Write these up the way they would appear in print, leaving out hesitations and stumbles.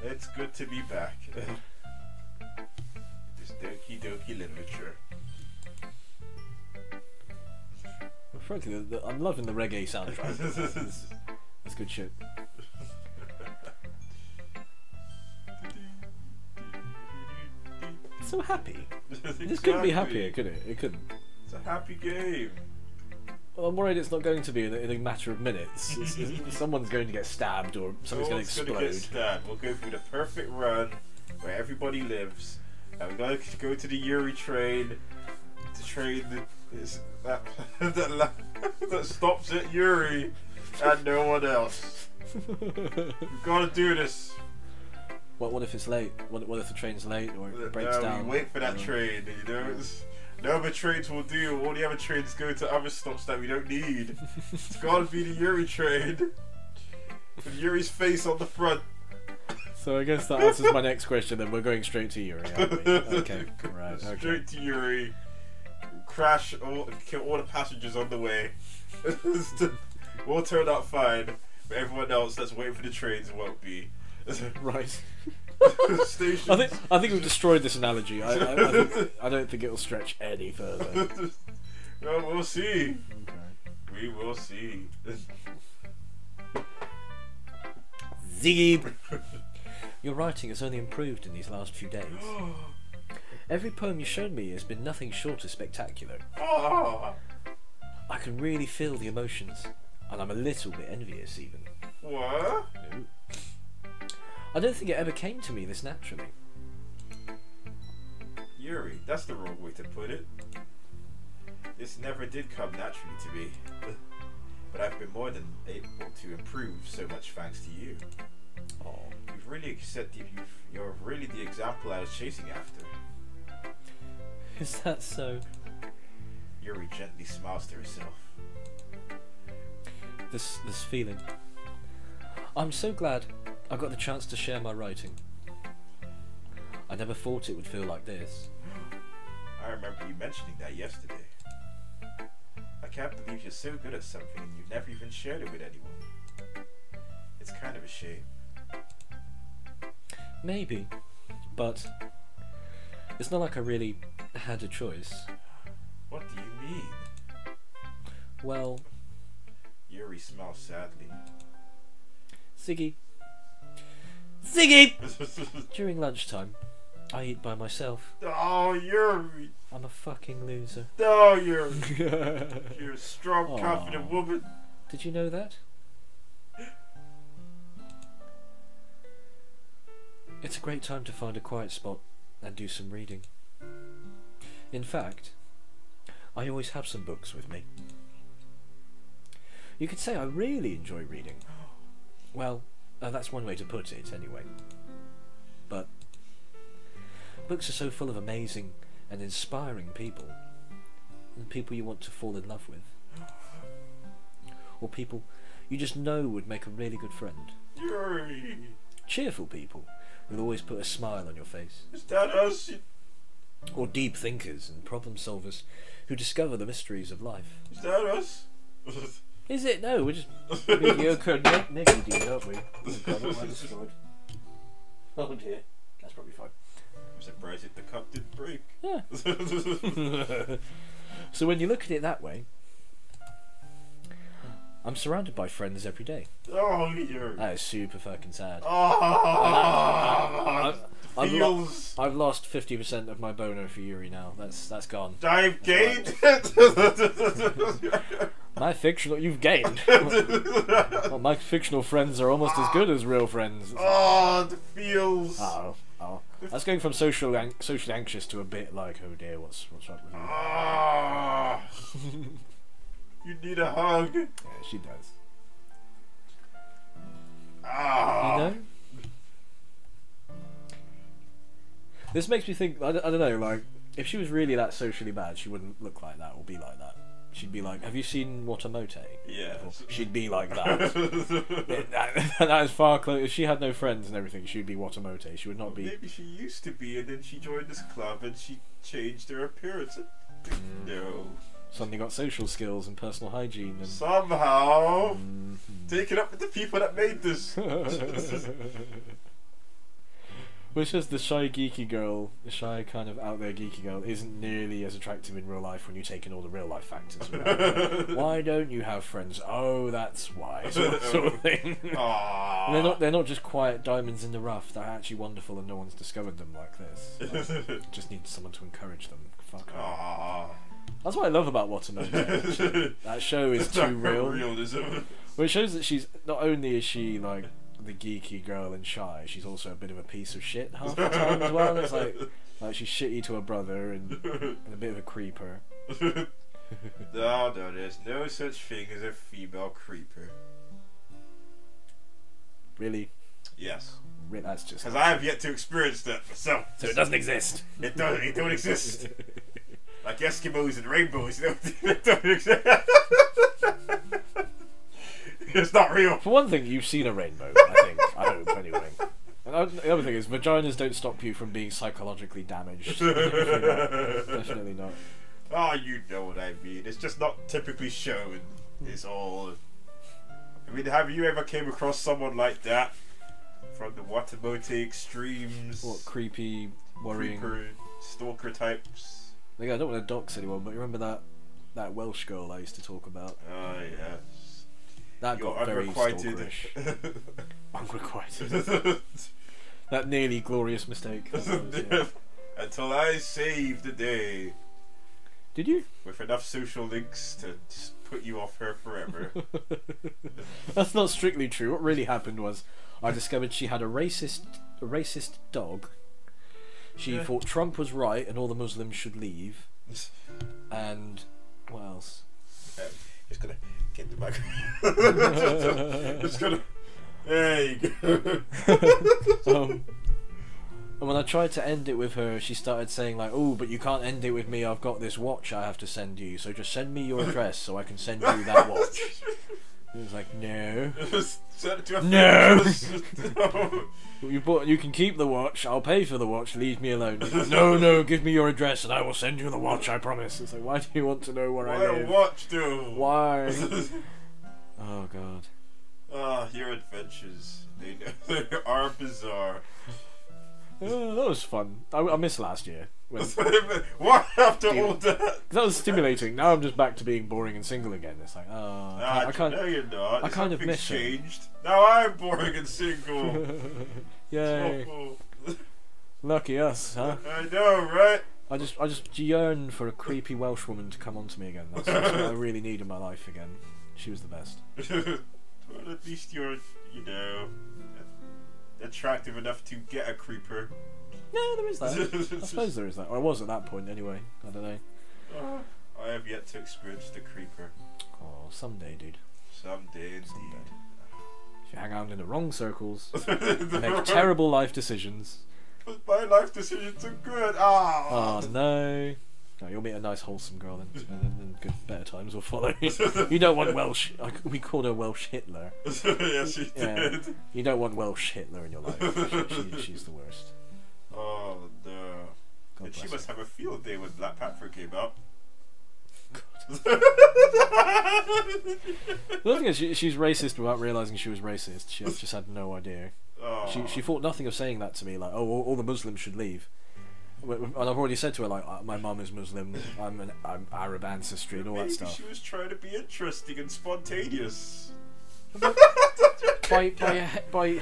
It's good to be back. This Doki Doki literature. Well, frankly, I'm loving the reggae soundtrack. That's good shit. So happy. Exactly. This couldn't be happier, could it? It couldn't. It's a happy game. Well, I'm worried it's not going to be in a matter of minutes. Someone's going to get stabbed or something's going to explode. Gonna get stabbed. We'll go through the perfect run where everybody lives. And we're going to go to the Yuri train. The train that stops at Yuri and no one else. We've got to do this. What if it's late? What if the train's late or it breaks down? We wait for that train, you know. No other trains will do. All the other trains go to other stops that we don't need. It's got to be the Yuri train with Yuri's face on the front. So I guess that answers my next question. Then we're going straight to Yuri, aren't we? Okay, right. Okay. Straight to Yuri. Crash, kill all the passengers on the way. We'll turn out fine, but everyone else that's waiting for the trains won't be. Right. Stations. I think we've destroyed this analogy. I don't think it will stretch any further. Well, we'll see. Okay. We will see. Ziggy! Your writing has only improved in these last few days. Every poem you showed me has been nothing short of spectacular. Oh. I can really feel the emotions, and I'm a little bit envious even. What? No. I don't think it ever came to me this naturally. Yuri, that's the wrong way to put it. This never did come naturally to me. But I've been more than able to improve so much thanks to you. Oh. You've really accepted. You're really the example I was chasing after. Is that so? Yuri gently smiles to herself. This feeling. I'm so glad I got the chance to share my writing. I never thought it would feel like this. I remember you mentioning that yesterday. I can't believe you're so good at something and you've never even shared it with anyone. It's kind of a shame. Maybe, but it's not like I really had a choice. What do you mean? Well, Yuri smiles sadly. Ziggy! During lunchtime, I eat by myself. Oh, Yuri! I'm a fucking loser. Oh, Yuri! You're a strong, confident woman. Did you know that? It's a great time to find a quiet spot and do some reading. In fact, I always have some books with me. You could say I really enjoy reading. Well, that's one way to put it, anyway. But books are so full of amazing and inspiring people, and people you want to fall in love with, or people you just know would make a really good friend. Yuri! Cheerful people who'll always put a smile on your face. Is that us? Or deep thinkers and problem solvers who discover the mysteries of life. Is that us? Is it? No, we're just mediocre Nicky dude, aren't we? Oh dear. That's probably fine. I'm surprised the cup didn't break. Yeah. So when you look at it that way, I'm surrounded by friends every day. Oh, Yuri. That is super fucking sad. Oh, I've lost 50% of my boner for Yuri now. That's gone. I've gained. My fictional, you've gained. Well, my fictional friends are almost as good as real friends. Oh, the feels. Oh. That's going from socially anxious to a bit like, oh dear, what's wrong with you? Oh, you need a hug. Yeah, she does. Oh. You know? This makes me think, I don't know, like, if she was really that socially bad, she wouldn't look like that or be like that. She'd be like, have you seen Watamote? Yeah. She'd be like that. That is far closer. If she had no friends and everything, she'd be Watamote. She would not be. Maybe she used to be, and then she joined this club and she changed her appearance. No. Suddenly got social skills and personal hygiene. And somehow take it up with the people that made this. Well, it's just the shy geeky girl, the shy kind of out there geeky girl, isn't nearly as attractive in real life when you take in all the real life factors. Like, why don't you have friends? Oh, that's why, sort of thing. And they're not just quiet diamonds in the rough. They're actually wonderful, and no one's discovered them like this. Like, just need someone to encourage them. Fuck. That's what I love about Watermelon. That show is too real. Realism. Well, it shows that she's not only is she like the geeky girl and shy, she's also a bit of a piece of shit half the time as well. It's like she's shitty to her brother and a bit of a creeper. No, there's no such thing as a female creeper. Really? Yes. That's just because I have yet to experience that myself. So it doesn't exist. It don't exist. Like Eskimos and rainbows, they don't exist. It's not real. For one thing, you've seen a rainbow, I think. I hope, anyway. And the other thing is, vaginas don't stop you from being psychologically damaged. Definitely not. Oh, you know what I mean. It's just not typically shown. It's all... I mean, have you ever came across someone like that? From the Watamote extremes? What, creepy, worrying... Creeper, stalker types? Like, I don't want to dox anyone, but you remember that Welsh girl I used to talk about? Oh, yes. That You're got very unrequited. stalkerish. Unrequited. That nearly glorious mistake. Yeah. Until I saved the day. Did you? With enough social links to just put you off her forever. That's not strictly true. What really happened was I discovered she had a racist dog. She thought Trump was right and all the Muslims should leave. And what else? Just gonna get the back. Just gonna. There you go. And when I tried to end it with her, she started saying like, "Oh, but you can't end it with me. I've got this watch I have to send you. So just send me your address so I can send you that watch." It was like, no. No. You can keep the watch. I'll pay for the watch. Leave me alone. No. Give me your address and I will send you the watch. I promise. It's like, why do you want to know where I live? Why a watch do? Why? Oh God. Ah, your adventures. They are bizarre. That was fun. I missed last year. What after all that? That was stimulating. Now I'm just back to being boring and single again. It's like, I can't. No, you're not. I kind of miss changed. Now I'm boring and single. Yay! Lucky us, huh? I know, right? I just yearn for a creepy Welsh woman to come onto me again. That's what I really need in my life again. She was the best. Well, at least you're, attractive enough to get a creeper. Yeah, there is that. I suppose there is that. Or I was at that point anyway. I don't know. I have yet to experience the creeper. Oh, someday, dude. Someday, indeed. If you hang out in the wrong circles, and make terrible life decisions. But my life decisions are good. Oh no. No, you'll meet a nice wholesome girl and good, better times will follow. You don't want Welsh. We called her Welsh Hitler. Yes, she did. You don't want Welsh Hitler in your life. She's the worst. Oh no. God And she bless must her. have a field day when Black Panther came out. The other thing is, she's racist without realising she was racist. She just had no idea. Oh. She thought nothing of saying that to me, like, oh, all the Muslims should leave. And I've already said to her, like, my mum is Muslim, I'm Arab ancestry and all that stuff. She was trying to be interesting and spontaneous. by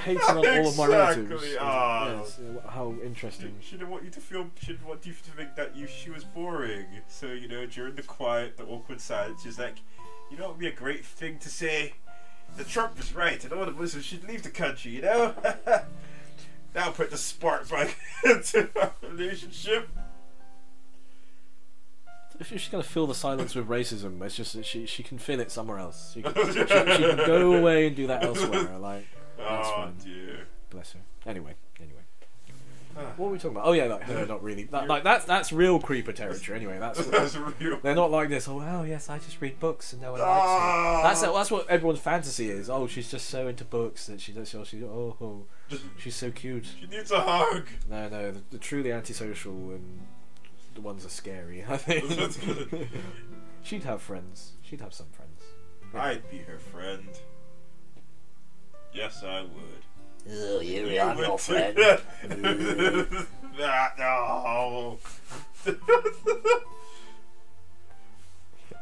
hating on all of my relatives. Yes, how interesting. She didn't want you to feel. She didn't want you to think that she was boring. So during the quiet, the awkward silence, she's like, what would be a great thing to say? The Trump was right, and all the Muslims should leave the country. That'll put the spark back into our relationship. If she's gonna fill the silence with racism, it's just that she can fill it somewhere else. She can go away and do that elsewhere. Like, that's fine. Dear. Bless her. Anyway. What were we talking about? Oh yeah, like her not really. That's real creeper territory. Anyway, that's real. They're not like this. Oh yes, I just read books and no one likes me. That's what everyone's fantasy is. Oh, she's just so into books that she's so cute. She needs a hug. No, the truly antisocial and the ones are scary. I think she'd have friends. She'd have some friends. I'd be her friend. Yes, I would. Oh, Yuri, You I'm would your too. friend. No.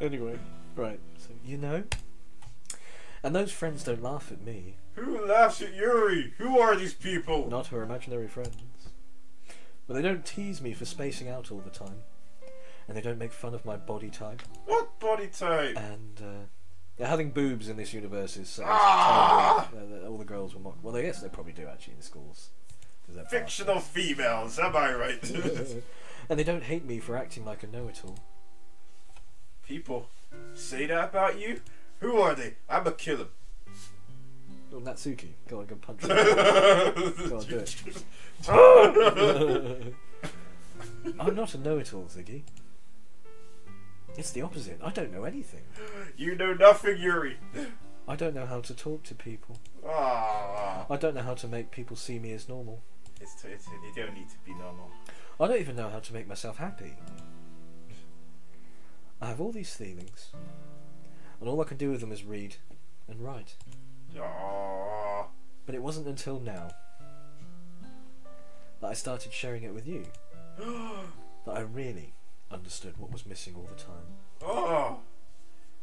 Anyway, right, so you know? And those friends don't laugh at me. Who laughs at Yuri? Who are these people? Not her imaginary friends. But they don't tease me for spacing out all the time. And they don't make fun of my body type. What body type? And having boobs in this universe is terrible. All the girls will mock. Well, I guess they probably do actually in schools. Fictional females, am I right? And they don't hate me for acting like a know-it-all. People say that about you? Who are they? I'ma kill them. Oh, Natsuki. Go on, go punch him. Go on, do it. I'm not a know-it-all, Ziggy. It's the opposite. I don't know anything. You know nothing, Yuri. I don't know how to talk to people. Ah. I don't know how to make people see me as normal. You don't need to be normal. I don't even know how to make myself happy. I have all these feelings, and all I can do with them is read and write. Ah. But it wasn't until now that I started sharing it with you that I really understood what was missing all the time. Oh.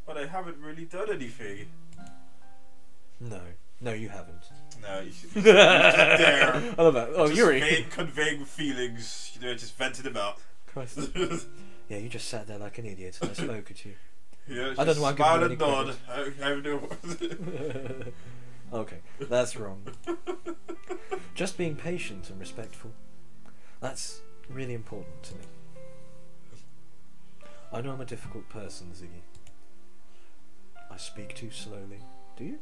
But I haven't really done anything. No, you haven't. No, you should there. I love that. Oh, just Yuri. conveying feelings, just vented them out. Christ. Yeah, you just sat there like an idiot and I spoke at you. Yeah, I don't know why I'm giving you any nod. credit. I have no. Okay, that's wrong. Just being patient and respectful. That's really important to me. I know I'm a difficult person, Ziggy. I speak too slowly. Do you?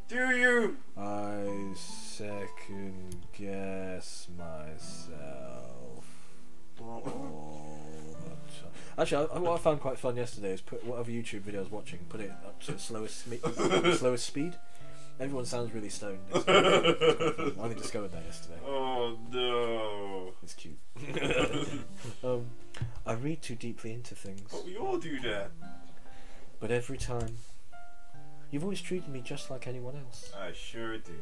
Do you? I second guess myself all the time. Actually, what I found quite fun yesterday is put whatever YouTube video I was watching, put it up to slowest speed. Everyone sounds really stoned. It's quite fun. I only discovered that yesterday. Oh no. It's cute. I read too deeply into things. But we all do that. But every time, you've always treated me just like anyone else. I sure do.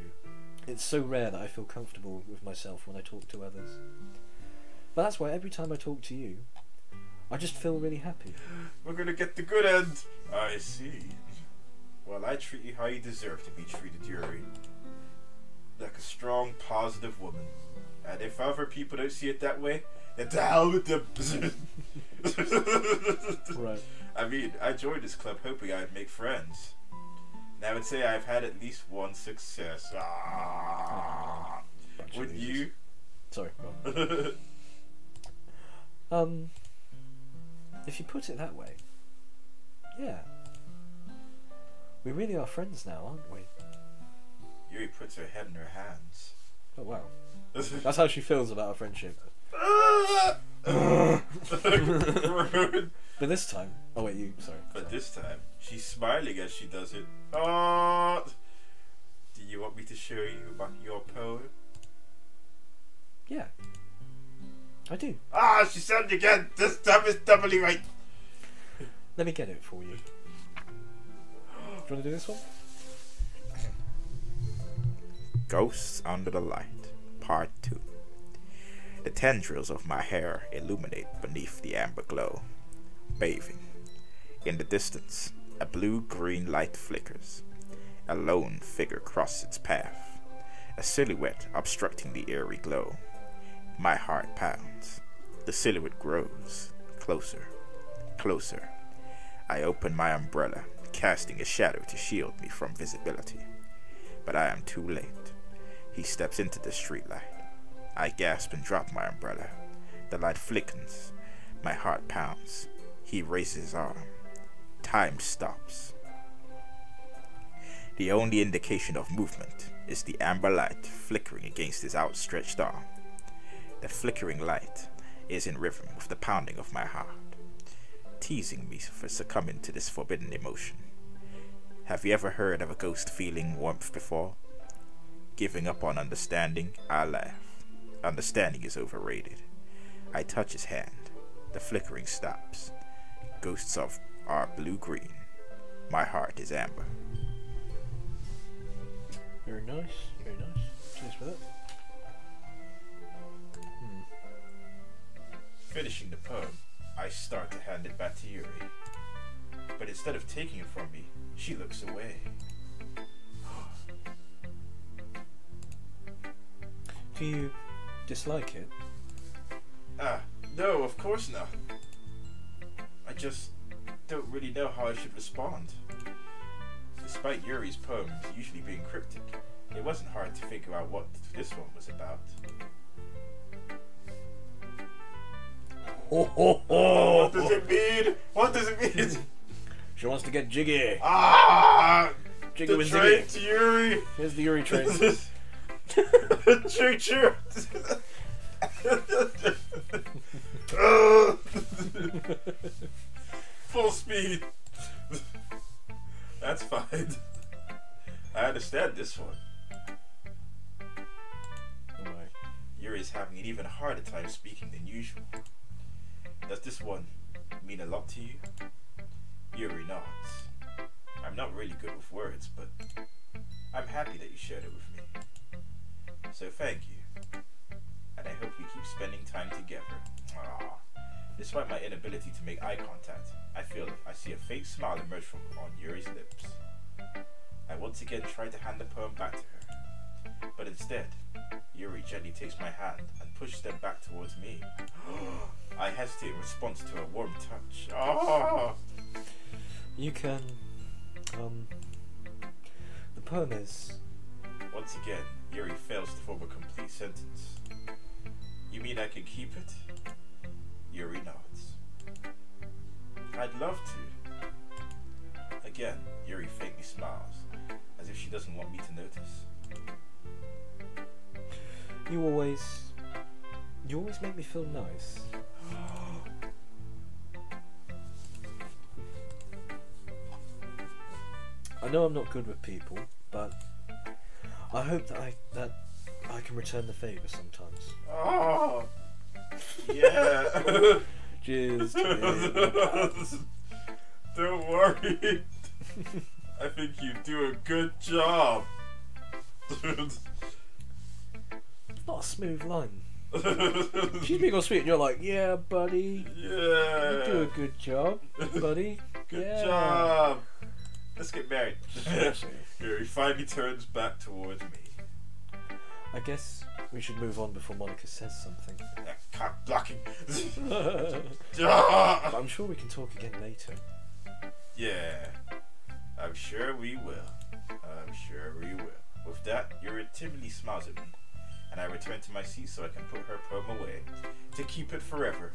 It's so rare that I feel comfortable with myself when I talk to others. But that's why every time I talk to you, I just feel really happy. We're gonna get the good end. I see. Well, I treat you how you deserve to be treated, Yuri. Like a strong, positive woman. And if other people don't see it that way, then to hell with them. Right. I mean, I joined this club hoping I'd make friends. And I would say I've had at least one success. Ah. Would you? Sorry. If you put it that way, yeah. We really are friends now, aren't we? Yuri puts her head in her hands. Oh wow. That's how she feels about our friendship. But this time, oh wait, you, sorry. But this time, she's smiling as she does it. Oh! Do you want me to show you about your poem? Yeah. I do. Ah, she said it again! This time is doubly right! Let me get it for you. Do you want to do this one? Ghosts Under the Light, Part 2. The tendrils of my hair illuminate beneath the amber glow, bathing. In the distance, a blue-green light flickers. A lone figure crosses its path, a silhouette obstructing the eerie glow. My heart pounds. The silhouette grows. Closer. Closer. I open my umbrella, casting a shadow to shield me from visibility. But I am too late. He steps into the streetlight. I gasp and drop my umbrella. The light flickens. My heart pounds. He raises his arm. Time stops. The only indication of movement is the amber light flickering against his outstretched arm. The flickering light is in rhythm with the pounding of my heart, teasing me for succumbing to this forbidden emotion. Have you ever heard of a ghost feeling warmth before? Giving up on understanding, I laugh. Understanding is overrated. I touch his hand. The flickering stops. Ghosts are blue-green. My heart is amber. Very nice, very nice. Cheers. Finishing the poem, I start to hand it back to Yuri. But instead of taking it from me, she looks away. Do you dislike it? No, of course not. I just don't really know how I should respond. Despite Yuri's poems usually being cryptic, it wasn't hard to figure out what this one was about. What does it mean? What does it mean? She wants to get jiggy. The Jiggy with train Ziggy. to Yuri. Here's the Yuri train. Choo choo. Full speed. That's fine. I understand this one. Why? Yuri's having an even harder time speaking than usual. Does this one mean a lot to you? Yuri nods. I'm not really good with words, but I'm happy that you shared it with me. So thank you. And I hope we keep spending time together. Despite my inability to make eye contact, I feel I see a faint smile emerge from on Yuri's lips. I once again try to hand the poem back to her, but instead, Yuri gently takes my hand and pushes them back towards me. I hesitate in response to her warm touch. You can... The poem is... Once again, Yuri fails to form a complete sentence. You mean I can keep it? Yuri nods. I'd love to. Again, Yuri faintly smiles, as if she doesn't want me to notice. You always make me feel nice. I know I'm not good with people, but I hope that I can return the favour sometimes. Oh, yeah. Cheers. Don't worry. I think you do a good job. It's not a smooth line. She's being all sweet and you're like, yeah, buddy. Yeah. You do a good job, buddy. Good job. Let's get married. Seriously. Here, he finally turns back towards me. I guess we should move on before Monica says something. Cock blocking. But I'm sure we can talk again later. Yeah, I'm sure we will. I'm sure we will. With that, Yuri timidly smiles at me, and I return to my seat so I can put her poem away, to keep it forever.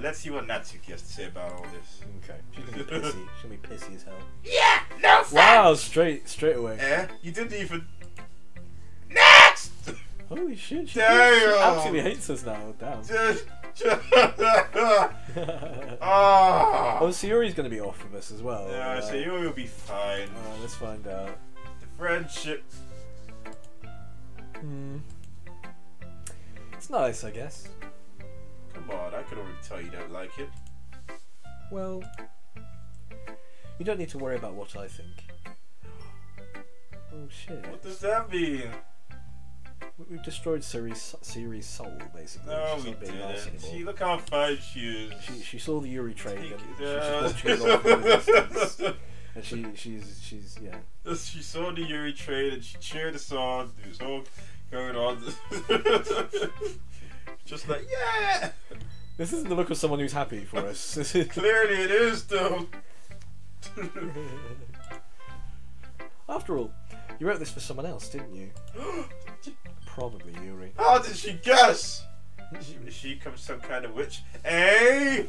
Let's see what Natsuki has to say about all this. Okay. She's gonna be pissy. She's gonna be pissy as hell. Yeah, no thanks! Wow, straight away. You didn't even... Next! Holy shit, she Damn! absolutely hates us now. Damn. Oh, so Yuri's gonna be off with us as well. Yeah, so Yuri will be fine. Let's find out. The friendship. It's nice, I guess. Come on, I could already tell you don't like it. Well, you don't need to worry about what I think. Oh shit. What does that mean? We've destroyed Siri's soul, basically. No, She's we not being nice didn't. anymore. See, look how fine she is. She saw the Yuri train and Take she's it. watching it off in the distance. And she's yeah. She saw the Yuri train and she cheered us on. It was all going on. Just like, yeah! This isn't the look of someone who's happy for us. This is Clearly it is, though. After all, you wrote this for someone else, didn't you? Probably Yuri. How did she guess? She comes some kind of witch. Hey!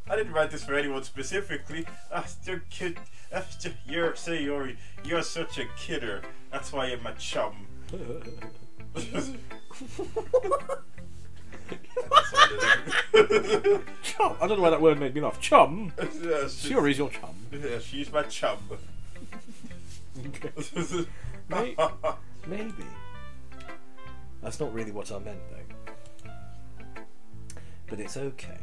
I didn't write this for anyone specifically. You're kid. You're Yuri. You're such a kidder. That's why you're my chum. Chum. I don't know why that word made me laugh. Chum. Yes, Yuri's your chum. Yeah, she's my chum. Okay. Maybe. That's not really what I meant, though. But it's okay.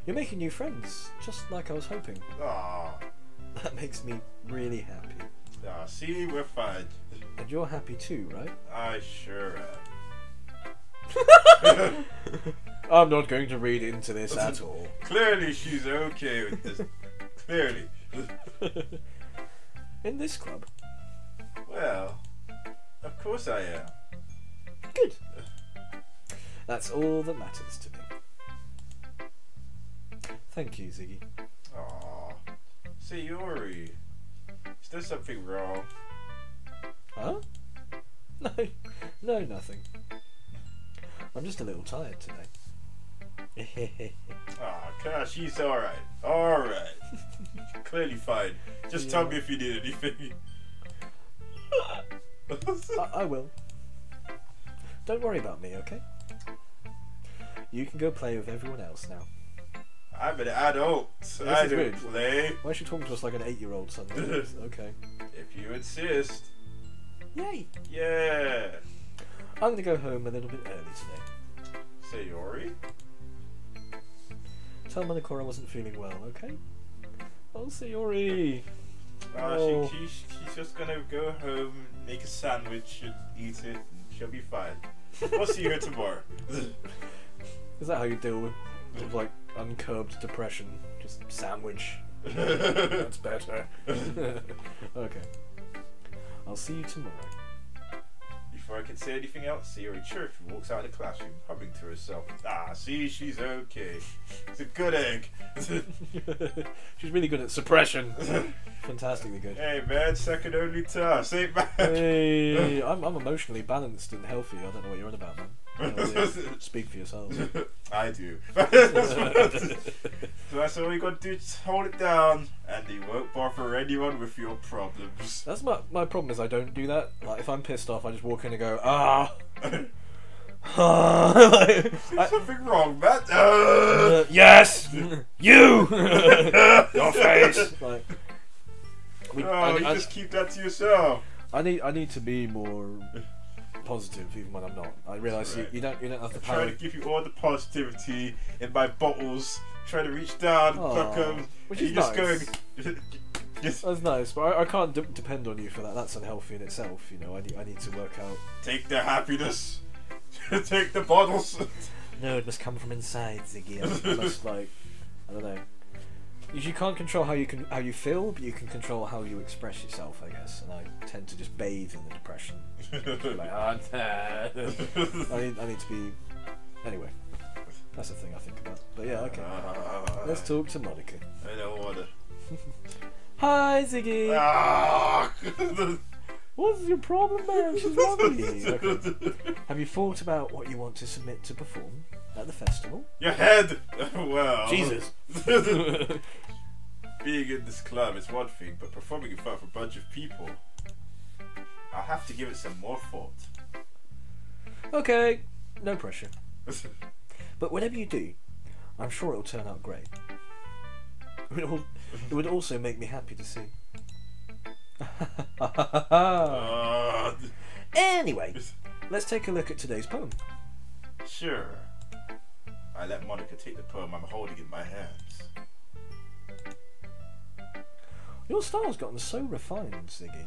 You're making new friends, just like I was hoping. Aww. That makes me really happy. See, we're fine. And you're happy too, right? I sure am. I'm not going to read into this at all. Clearly she's okay with this. Clearly. In this club? Well, of course I am. Good. That's all that matters to me. Thank you, Ziggy. Aw. Sayori. Is there something wrong? Huh? No, nothing. I'm just a little tired today. Aw, gosh, she's alright. Alright. Clearly fine. Just tell me if you need anything. I will. Don't worry about me, okay? You can go play with everyone else now. I'm an adult. I don't play. Why is she talking to us like an 8-year-old suddenly? Okay. If you insist. Yay! Yeah. I'm gonna go home a little bit early today. Sayori? Tell Manakora I wasn't feeling well, okay? Oh, Sayori! Oh. She's just gonna go home, make a sandwich, and eat it, and she'll be fine. We'll see her tomorrow. Is that how you deal with like uncurbed depression? Just sandwich. That's better. Okay. I'll see you tomorrow. Before I can say anything else, Sayori chirps and walks out of the classroom, humming to herself. See, she's okay. It's a good egg. She's really good at suppression. Fantastically good. Hey man, second only to us, ain't bad. Hey, I'm emotionally balanced and healthy. I don't know what you're on about, man. Speak for yourself. I do. So that's all you gotta do, just hold it down, and you won't bother anyone with your problems. That's my problem is I don't do that. Like if I'm pissed off, I just walk in and go, ah. Like, there's something wrong, Matt. Yes, you, your face. Like, you just keep that to yourself. I need to be more positive even when I'm not. I realise right. you don't have the I'm power. trying to give you all the positivity in my bottles, trying to reach down, pluck them, which is is just nice. going. That's nice, but I can't depend on you for that. That's unhealthy in itself. You know, I need to work out. Take the happiness. Take the bottles. No, it must come from inside, Ziggy. I must like, I don't know. You can't control how you feel, but you can control how you express yourself, I guess. And I tend to just bathe in the depression. Like, I need to be. Anyway, that's the thing I think about. But yeah, okay. Let's talk to Monica. I don't wanna. Hi, Ziggy. What's your problem, man? She's lovely. Okay. Have you thought about what you want to submit to perform at the festival? Your head. Well. Jesus. Being in this club is one thing, but performing in front of a bunch of people, I'll have to give it some more thought. Okay, no pressure. But whatever you do, I'm sure it'll turn out great. It would also make me happy to see. Anyway, let's take a look at today's poem. Sure. I let Monica take the poem I'm holding in my hands. Your style's gotten so refined, Ziggy.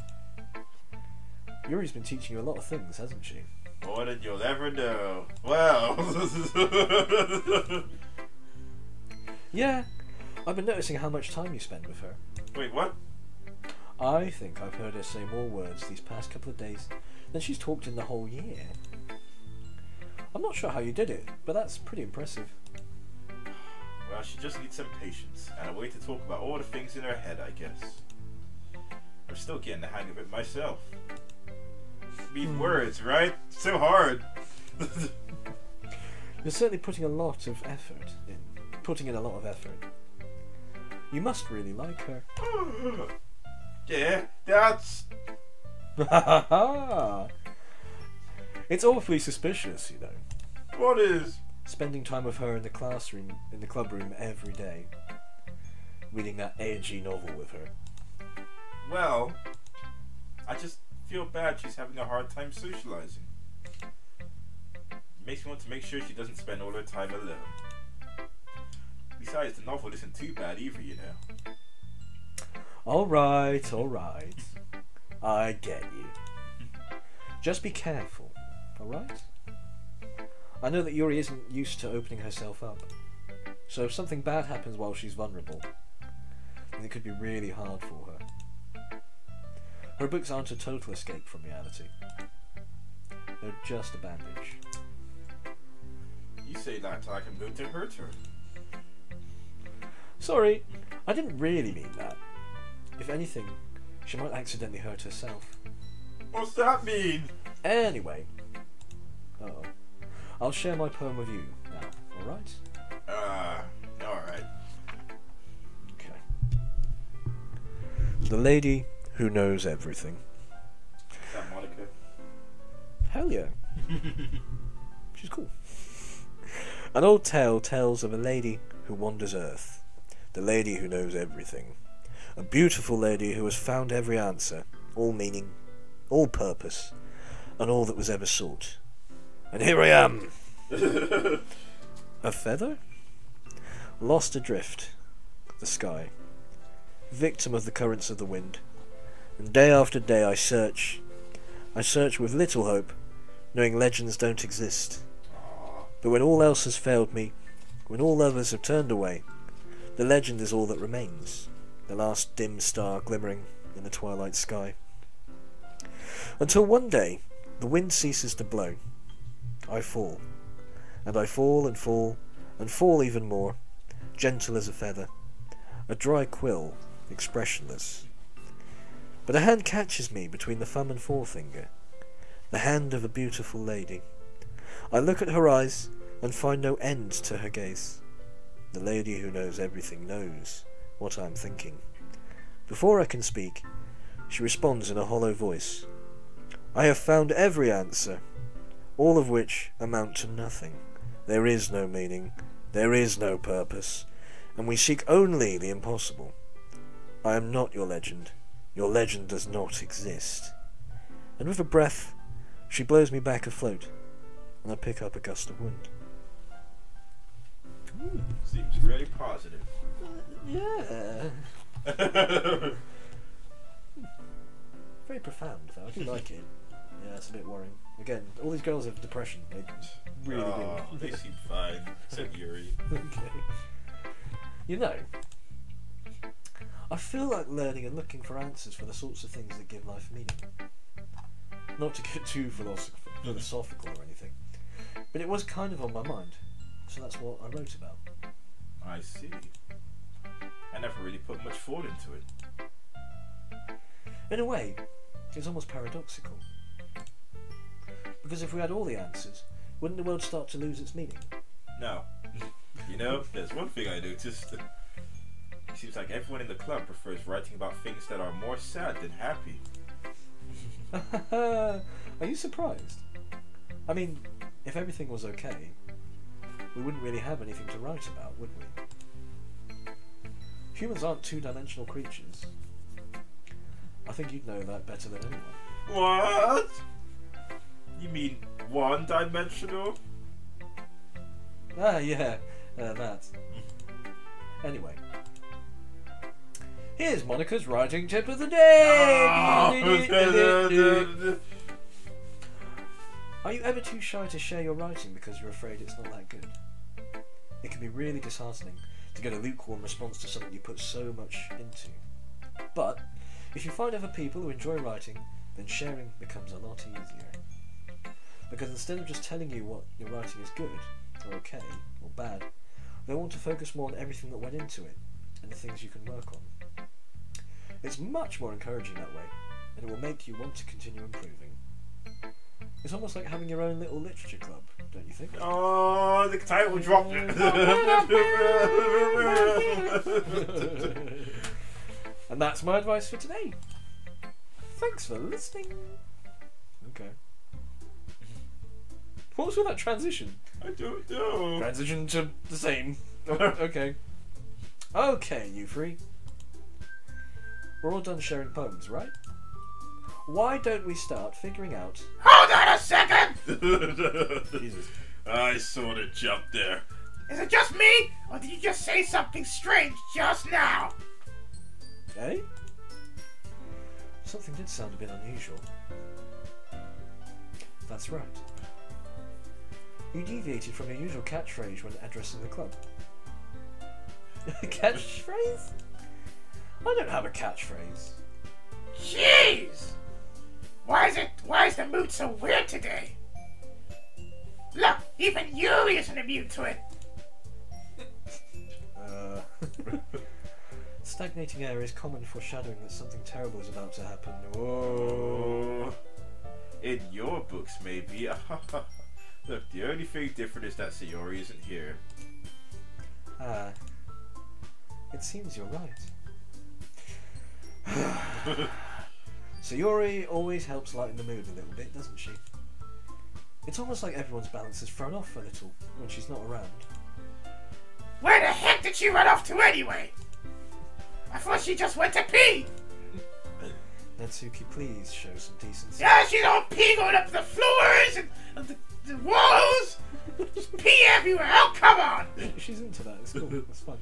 Yuri's been teaching you a lot of things, hasn't she? More than you'll ever know. Well. Yeah, I've been noticing how much time you spend with her. Wait, what? I think I've heard her say more words these past couple of days than she's talked in the whole year. I'm not sure how you did it, but that's pretty impressive. Well, she just needs some patience and a way to talk about all the things in her head, I guess. I'm still getting the hang of it myself. Words, right? So hard. You're certainly putting in a lot of effort. You must really like her. Yeah, that's... It's awfully suspicious, you know. What is? Spending time with her in the classroom, in the club room every day. Reading that edgy novel with her. Well, I just feel bad she's having a hard time socializing. It makes me want to make sure she doesn't spend all her time alone. Besides, the novel isn't too bad either, you know. Alright. I get you. Just be careful, alright? I know that Yuri isn't used to opening herself up, so if something bad happens while she's vulnerable, then it could be really hard for her. Her books aren't a total escape from reality. They're just a bandage. You say that like I'm going to hurt her. Sorry, I didn't really mean that. If anything, she might accidentally hurt herself. What's that mean? Anyway. Uh-oh. I'll share my poem with you now, alright? Alright. Okay. The Lady Who Knows Everything. Is that Monica? Hell yeah. She's cool. An old tale tells of a lady who wanders Earth. The lady who knows everything. A beautiful lady who has found every answer, all meaning, all purpose, and all that was ever sought. And here I am! A feather? Lost adrift, the sky. Victim of the currents of the wind. And day after day I search with little hope, knowing legends don't exist. But when all else has failed me, when all others have turned away, the legend is all that remains, the last dim star glimmering in the twilight sky. Until one day, the wind ceases to blow. I fall, and I fall and fall, and fall even more, gentle as a feather, a dry quill, expressionless. But a hand catches me between the thumb and forefinger, the hand of a beautiful lady. I look at her eyes and find no end to her gaze. The lady who knows everything knows what I am thinking. Before I can speak, she responds in a hollow voice. I have found every answer, all of which amount to nothing. There is no meaning, there is no purpose, and we seek only the impossible. I am not your legend does not exist. And with a breath, she blows me back afloat, and I pick up a gust of wind. Seems really positive. Yeah. Very profound, though. I do like it. Yeah, it's a bit worrying. Again, all these girls have depression. They really do. They seem fine. Except Yuri. Okay. You know, I feel like learning and looking for answers for the sorts of things that give life meaning. Not to get too philosophical or anything, but it was kind of on my mind, so that's what I wrote about. I see. I never really put much thought into it. In a way, it's almost paradoxical. Because if we had all the answers, wouldn't the world start to lose its meaning? No. You know, there's one thing I noticed. It seems like everyone in the club prefers writing about things that are more sad than happy. Are you surprised? I mean, if everything was okay, we wouldn't really have anything to write about, would we? Humans aren't two-dimensional creatures. I think you'd know that better than anyone. What? You mean one-dimensional? Ah, yeah, that. Anyway. Here's Monica's writing tip of the day! Are you ever too shy to share your writing because you're afraid it's not that good? It can be really disheartening to get a lukewarm response to something you put so much into. But if you find other people who enjoy writing, then sharing becomes a lot easier. Because instead of just telling you what your writing is good, or okay, or bad, they want to focus more on everything that went into it, and the things you can work on. It's much more encouraging that way, and it will make you want to continue improving. It's almost like having your own little literature club, don't you think? Oh, the title dropped it. And that's my advice for today. Thanks for listening. Okay. What was with that transition? I don't know. Transition to the same. Okay. Okay, you three. We're all done sharing poems, right? Why don't we start figuring out... Hold on a second! Jesus. I sort of jumped there. Is it just me? Or did you just say something strange just now? Eh? Something did sound a bit unusual. That's right. You deviated from your usual catchphrase when addressing the club. Catchphrase? I don't have a catchphrase. Jeez! Why is the mood so weird today? Look, even Yuri isn't immune to it. Stagnating air is common foreshadowing that something terrible is about to happen. Whoa. In your books, maybe. Look, the only thing different is that Sayori isn't here. Ah. It seems you're right. Sayori always helps lighten the mood a little bit, doesn't she? It's almost like everyone's balance is thrown off a little when she's not around. Where the heck did she run off to anyway? I thought she just went to pee. Natsuki, please show some decency. Yeah, she's all pee going up the floors and the walls. Just pee everywhere. Oh, come on. She's into that. It's cool. It's fun.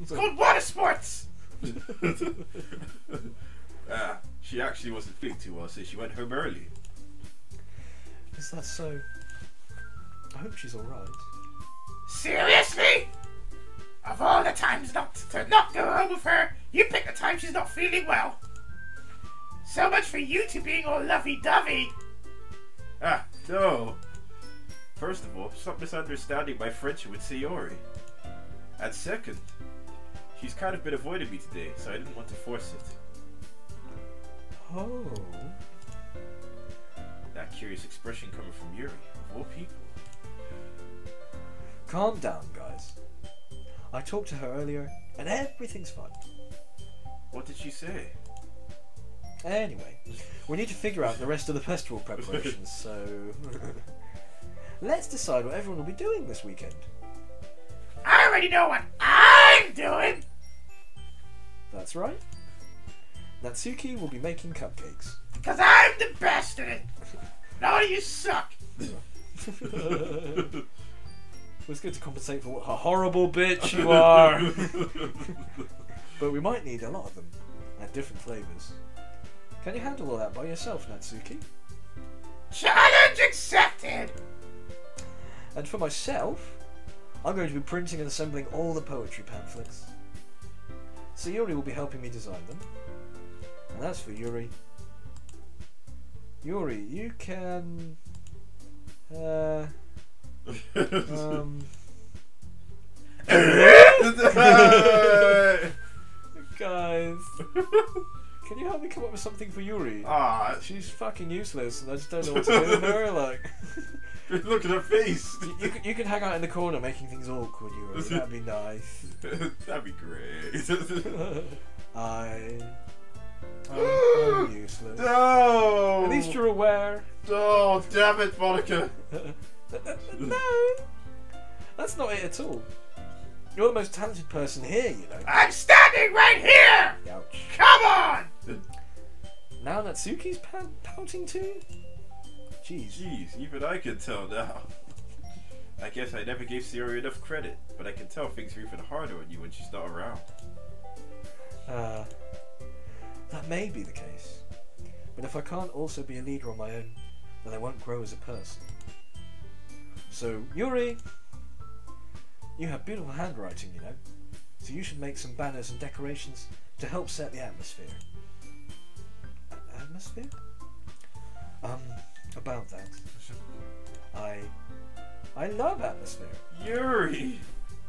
It's called water sports. She actually wasn't feeling too well, so she went home early. Is that so? I hope she's alright. Seriously? Of all the times not to not go home with her, you pick the time she's not feeling well. So much for you two being all lovey-dovey. No. First of all, stop misunderstanding my friendship with Sayori. And second, she's kind of been avoiding me today, so I didn't want to force it. Oh. That curious expression coming from Yuri, of all people. Calm down, guys. I talked to her earlier, and everything's fine. What did she say? Anyway, we need to figure out the rest of the festival preparations, so... Let's decide what everyone will be doing this weekend. I already know what I'm doing. That's right. Natsuki will be making cupcakes. Because I'm the best at it. No, you suck. It was good to compensate for what a horrible bitch you are. But we might need a lot of them, and different flavours. Can you handle all that by yourself, Natsuki? Challenge accepted. And for myself, I'm going to be printing and assembling all the poetry pamphlets. Sayori will be helping me design them. And as for Yuri, you can... Guys, can you help me come up with something for Yuri? She's fucking useless and I just don't know what to do with her, like... Look at her face! You can hang out in the corner making things awkward, Yuri. That'd be nice. That'd be great. I'm useless. No! At least you're aware. Oh, damn it, Monica! No! That's not it at all. You're the most talented person here, you know. I'm standing right here! Ouch. Come on! Now Natsuki's pouting too? Jeez, even I can tell now. I guess I never gave Sayori enough credit, but I can tell things are even harder on you when she's not around. That may be the case. But if I can't also be a leader on my own, then I won't grow as a person. So, Yuri, you have beautiful handwriting, you know, so you should make some banners and decorations to help set the atmosphere. Atmosphere? About that. I love atmosphere. Yuri!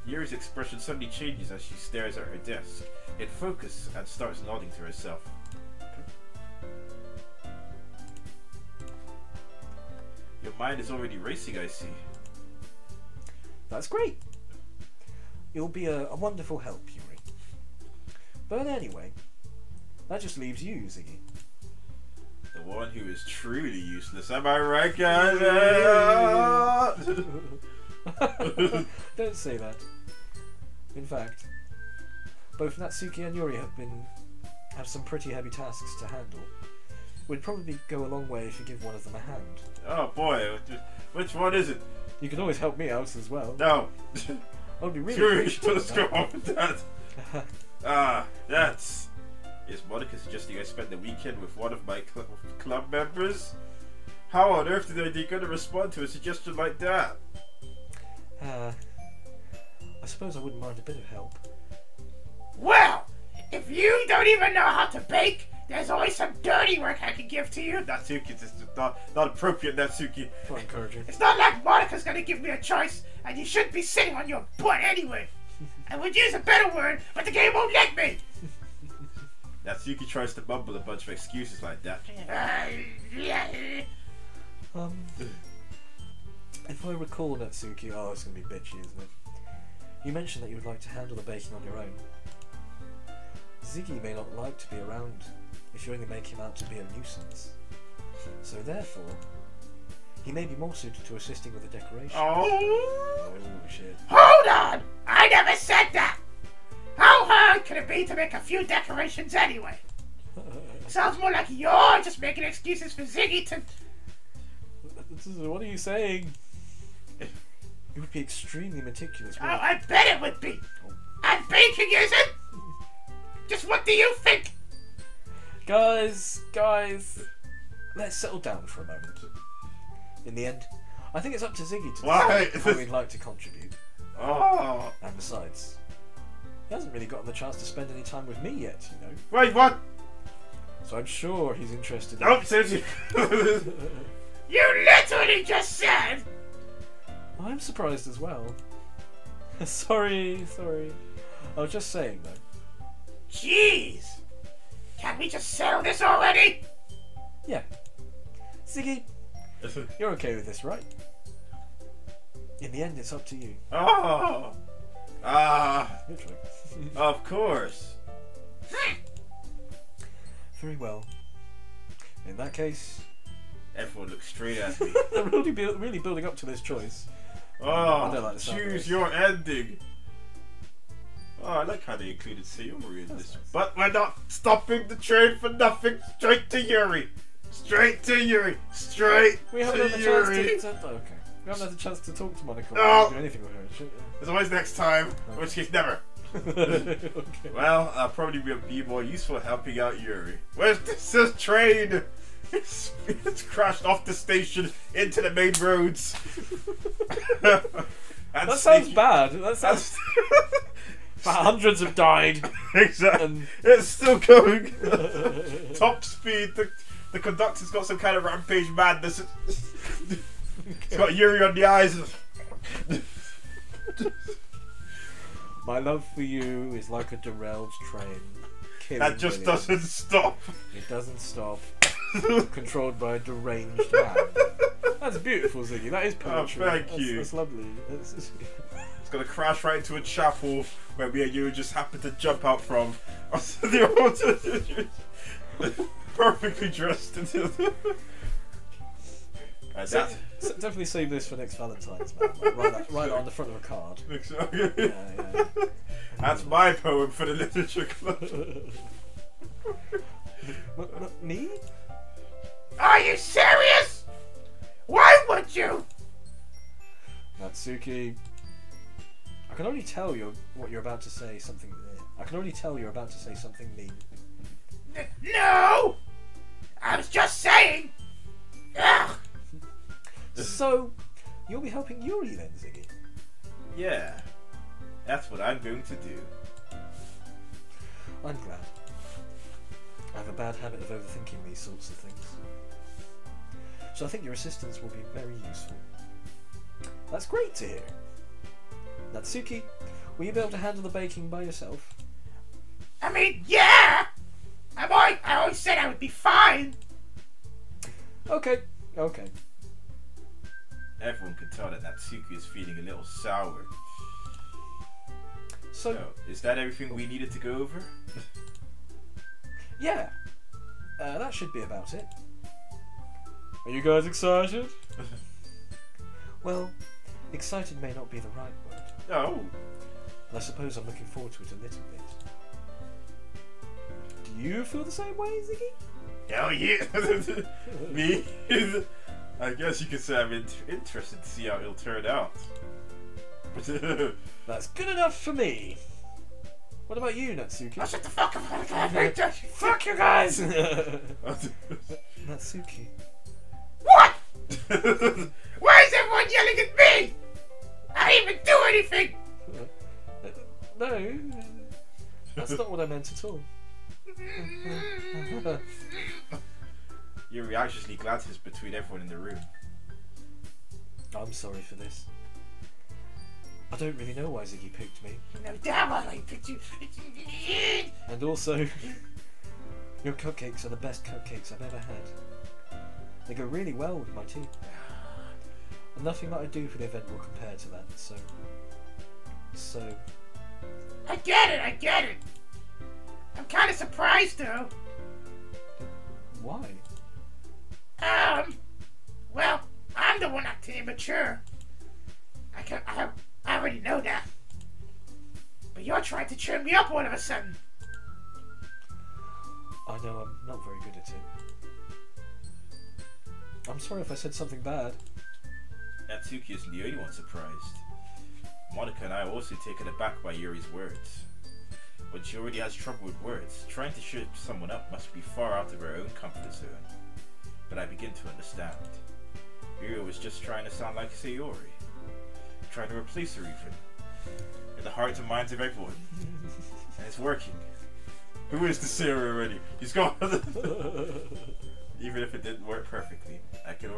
Yuri's expression suddenly changes as she stares at her desk, in focus, and starts nodding to herself. Your mind is already racing, I see. That's great. You'll be a wonderful help, Yuri. But anyway, that just leaves you, Ziggy. The one who is truly useless, am I right, guys? Don't say that. In fact, both Natsuki and Yuri have some pretty heavy tasks to handle. Would probably go a long way if you give one of them a hand. Oh boy, which one is it? You can always help me out as well. No. I'd be really Sure, appreciative let's of go that. on with that. That's Is Monica suggesting I spend the weekend with one of my club members? How on earth are they going to respond to a suggestion like that? I suppose I wouldn't mind a bit of help. Well, if you don't even know how to bake, there's always some dirty work I can give to you. Natsuki, this is not appropriate, Natsuki. Quite encouraging. It's not like Monica's gonna give me a choice, and you shouldn't be sitting on your butt anyway. I would use a better word, but the game won't let me. Natsuki tries to mumble a bunch of excuses like that. If I recall, Natsuki, oh, it's going to be bitchy, isn't it? You mentioned that you would like to handle the baking on your own. Ziggy may not like to be around if you only make him out to be a nuisance. So therefore, he may be more suited to assisting with the decoration. Oh shit. Hold on! I never said that! How hard could it be to make a few decorations anyway? Sounds more like you're just making excuses for Ziggy to... What are you saying? You would be extremely meticulous. Oh, I bet it would be! And baking isn't? Just what do you think? Guys, let's settle down for a moment. In the end, I think it's up to Ziggy to decide how he'd like to contribute. Oh. And besides, he hasn't really gotten the chance to spend any time with me yet, you know. Wait, what? So I'm sure he's interested in... Oh, seriously. You literally just said... I'm surprised as well. Sorry. I was just saying, though. Jeez! Can't we just settle this already? Yeah. Ziggy, you're okay with this, right? In the end, it's up to you. Oh! Literally. Of course. Very well. In that case... Everyone looks straight at me. I'm really building up to this choice. Oh, I don't like the sound choose of your ending. Oh, I like how they included Sayori in this. Nice. But we're not stopping the train for nothing. Straight to Yuri. Straight to Yuri. Straight We haven't to had the Yuri. chance to... Okay. We haven't had the chance to talk to Monica No. or do anything with her. There's always next time, in which case never. Okay. Well, I'll probably be more useful helping out Yuri. Where's this train? It's crashed off the station into the main roads. That sounds bad. That sounds... Hundreds have died. Exactly. And... It's still going. Top speed. The conductor's got some kind of rampage madness. It's got Yuri on the eyes. My love for you is like a derailed train. That just doesn't stop. It doesn't stop. Controlled by a deranged man. That's beautiful, Ziggy. That is poetry. Oh, thank you. That's lovely. It's gonna crash right into a chapel where me and you just happen to jump out from. Perfectly dressed. Definitely save this for next Valentine's, man. Like, write it on the front of a card. Yeah. That's my poem for the literature club. Me? Are you serious? Why would you? Natsuki, I can only tell you what you're about to say. Something. I can only tell you're about to say something mean. No! I was just saying. Ugh. So, you'll be helping Yuri then, Ziggy? Yeah, that's what I'm going to do. I'm glad. I have a bad habit of overthinking these sorts of things. So I think your assistance will be very useful. That's great to hear. Natsuki, will you be able to handle the baking by yourself? I mean, yeah! I always said I would be fine. Okay. Everyone can tell that Natsuki is feeling a little sour. So, is that everything we needed to go over? Yeah. That should be about it. Are you guys excited? Well, excited may not be the right word. No. And I suppose I'm looking forward to it a little bit. Do you feel the same way, Ziggy? Hell yeah! Me? I guess you could say I'm interested to see how it'll turn out. That's good enough for me. What about you, Natsuki? Oh, shut the fuck up! Fuck you guys! Natsuki. What? Why is everyone yelling at me? I didn't even do anything! No, that's not what I meant at all. Yuri anxiously glances between everyone in the room. I'm sorry for this. I don't really know why Ziggy picked me. No, damn well I picked you. And also, your cupcakes are the best cupcakes I've ever had. They go really well with my tea. And nothing that I do for the event will compare to that, so... I get it! I'm kinda surprised though. Why? Well, I'm the one acting immature. I already know that. But you're trying to cheer me up all of a sudden. I know I'm not very good at it. I'm sorry if I said something bad. Natsuki isn't the only one surprised. Monica and I are also taken aback by Yuri's words. When she already has trouble with words, trying to cheer someone up must be far out of her own comfort zone. But I begin to understand. Yuri was just trying to sound like Sayori. Trying to replace her even. In the hearts and minds of everyone. And it's working. Who is the Sayori already? He's gone! Even if it didn't work perfectly, I can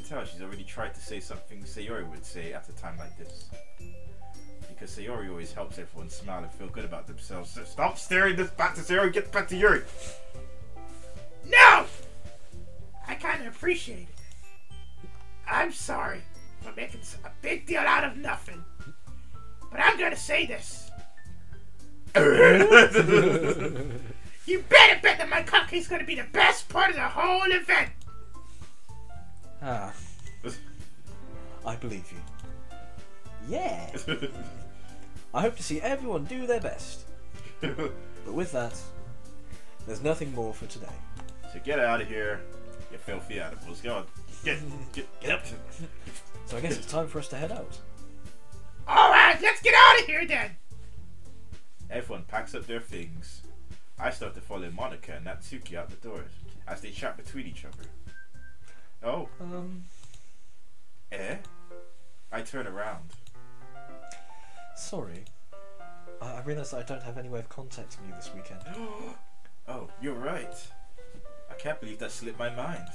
tell she's already tried to say something Sayori would say at a time like this. Because Sayori always helps everyone smile and feel good about themselves. So stop staring this back to Sayori, get back to Yuri! No! I kinda appreciate it. I'm sorry for making a big deal out of nothing. But I'm gonna say this. You better bet that my cupcake's gonna be the best part of the whole event. Ah. I believe you. Yeah. I hope to see everyone do their best. But with that, there's nothing more for today. So get out of here, you filthy animals. Go on. Get up. So I guess it's time for us to head out. Alright, let's get out of here then. Everyone packs up their things. I start to follow Monica and Natsuki out the doors as they chat between each other. Oh. Eh? I turn around. Sorry. I realised that I don't have any way of contacting you this weekend. Oh, you're right. I can't believe that slipped my mind.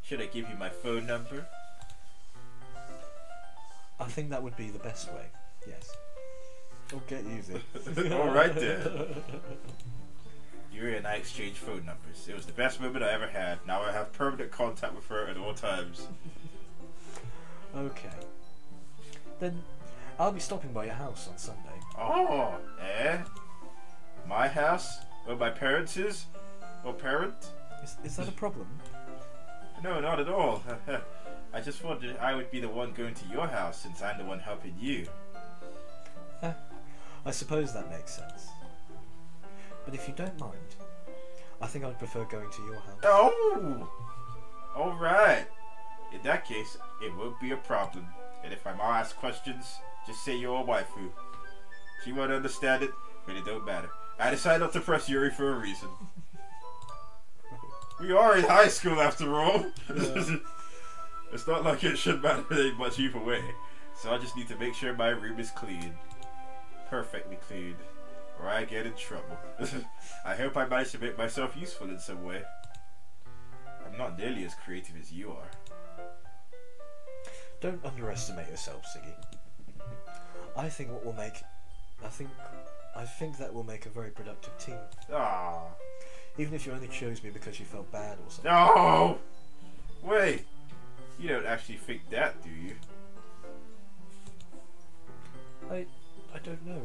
Should I give you my phone number? I think that would be the best way, yes. Okay, easy. Alright then. Yuri and I exchanged phone numbers. It was the best moment I ever had. Now I have permanent contact with her at all times. Okay. Then I'll be stopping by your house on Sunday. Oh, eh? My house? Where my parents is? Or parent? Is that a problem? No, not at all. I just wondered I would be the one going to your house since I'm the one helping you. I suppose that makes sense. But if you don't mind, I think I'd prefer going to your house. Oh! Alright. In that case, it won't be a problem. And if I'm asked questions, just say you're a waifu. She won't understand it, but it don't matter. I decided not to press Yuri for a reason. We are in high school after all. Yeah. It's not like it should matter much either way. So I just need to make sure my room is clean. Perfectly clean. Or I get in trouble. I hope I manage to make myself useful in some way. I'm not nearly as creative as you are. Don't underestimate yourself, Siggy. I think that will make a very productive team. Ah. Even if you only chose me because you felt bad or something. No! Wait. You don't actually think that, do you? I don't know.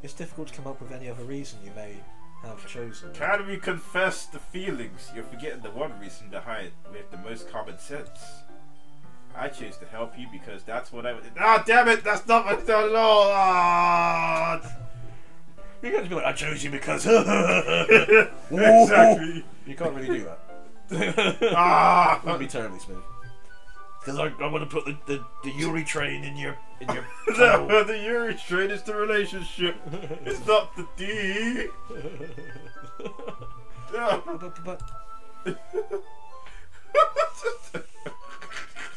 It's difficult to come up with any other reason you may have chosen. Can we confess the feelings? You're forgetting the one reason behind with the most common sense. I chose to help you because that's what I was. Ah, damn it! That's not what I thought at all! Ah! You can't just be like, I chose you because. Exactly! You can't really do that. Ah! That would be terribly smooth. Because I want to put the Yuri train in your No, the Yuri train is the relationship. It's not the D. No. But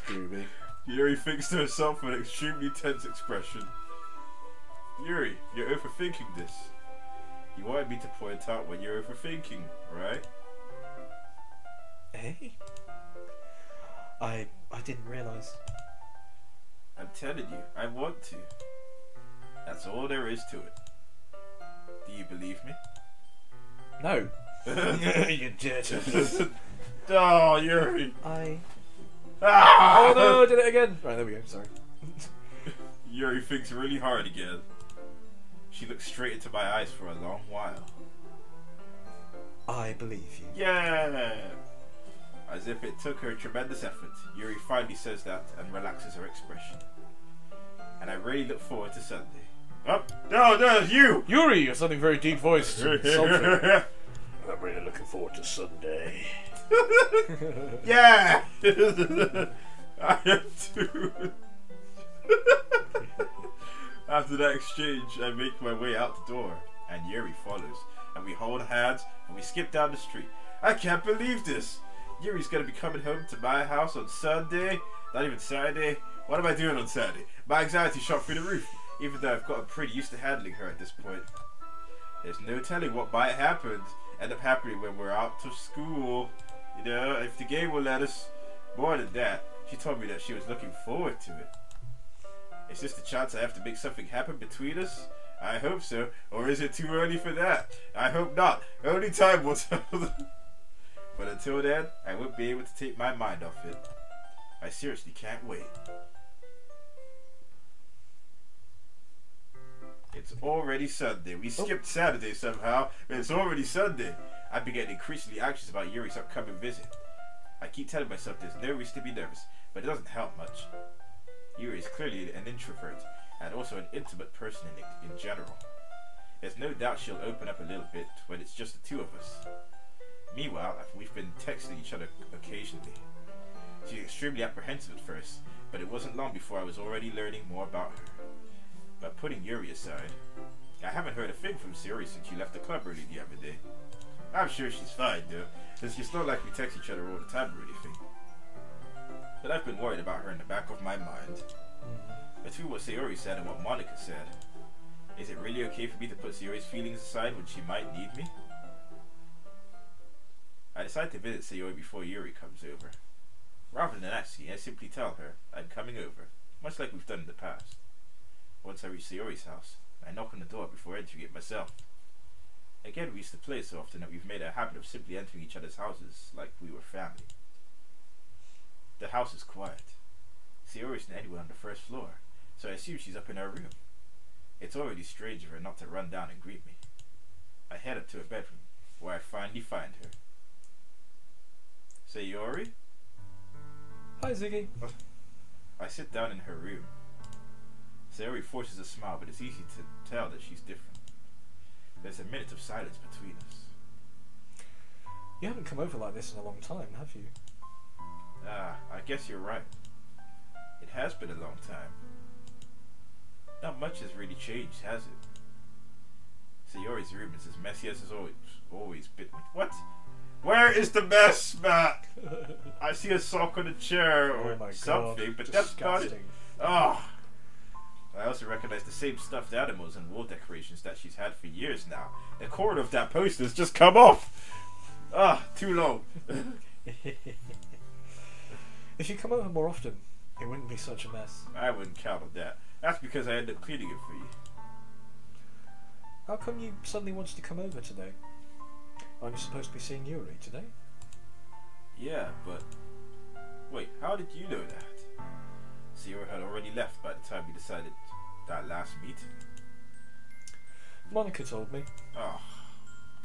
Yuri. Yuri thinks to herself with an extremely tense expression. Yuri, you're overthinking this. You wanted me to point out when you're overthinking, right? Hey? I didn't realise. I'm telling you, I want to. That's all there is to it. Do you believe me? No. You dirty. Oh, Yuri. Ah! Oh no, I did it again. Right, there we go, sorry. Yuri thinks really hard again. She looks straight into my eyes for a long while. I believe you. Yeah! As if it took her tremendous effort, Yuri finally says that and relaxes her expression. And I really look forward to Sunday. Oh, no, it's you! Yuri, you're sounding very deep voiced. I'm really looking forward to Sunday. Yeah! I am too. After that exchange, I make my way out the door, and Yuri follows, and we hold hands, and we skip down the street. I can't believe this! Yuri's gonna be coming home to my house on Sunday, not even Saturday. What am I doing on Saturday? My anxiety shot through the roof, even though I've gotten pretty used to handling her at this point. There's no telling what might end up happening when we're out of school. You know, if the game will let us. More than that, she told me that she was looking forward to it. Is this the chance I have to make something happen between us? I hope so. Or is it too early for that? I hope not. Only time will tell. But until then, I won't be able to take my mind off it. I seriously can't wait. It's already Sunday. We skipped Saturday somehow, but it's already Sunday. I've been getting increasingly anxious about Yuri's upcoming visit. I keep telling myself there's no reason to be nervous, but it doesn't help much. Yuri is clearly an introvert, and also an intimate person in general. There's no doubt she'll open up a little bit when it's just the two of us. Meanwhile, we've been texting each other occasionally. She's extremely apprehensive at first, but it wasn't long before I was already learning more about her. But putting Yuri aside, I haven't heard a thing from Sayori since she left the club early the other day. I'm sure she's fine though, since it's not like we text each other all the time or anything. But I've been worried about her in the back of my mind. Between what Sayori said and what Monica said, is it really okay for me to put Sayori's feelings aside when she might need me? I decide to visit Sayori before Yuri comes over. Rather than asking, I simply tell her I'm coming over, much like we've done in the past. Once I reach Sayori's house, I knock on the door before entering it myself. Again, we used to play so often that we've made a habit of simply entering each other's houses like we were family. The house is quiet. Sayori isn't anywhere on the first floor, so I assume she's up in her room. It's already strange of her not to run down and greet me. I head up to her bedroom, where I finally find her. Sayori? Hi, Ziggy. I sit down in her room. Sayori forces a smile, but it's easy to tell that she's different. There's a minute of silence between us. You haven't come over like this in a long time, have you? I guess you're right. It has been a long time. Not much has really changed, has it? Sayori's room is as messy as it's always been. What? Where is the mess, Matt? I see a sock on a chair or something, but that's about it. Oh. I also recognize the same stuffed animals and wall decorations that she's had for years now. The corner of that poster's just come off. Too long. If you come over more often, it wouldn't be such a mess. I wouldn't count on that. That's because I end up cleaning it for you. How come you suddenly wanted to come over today? Aren't you supposed to be seeing Yuri today? Yeah, but... Wait, how did you know that? Sayori had already left by the time we decided that last meeting. Monica told me. Oh.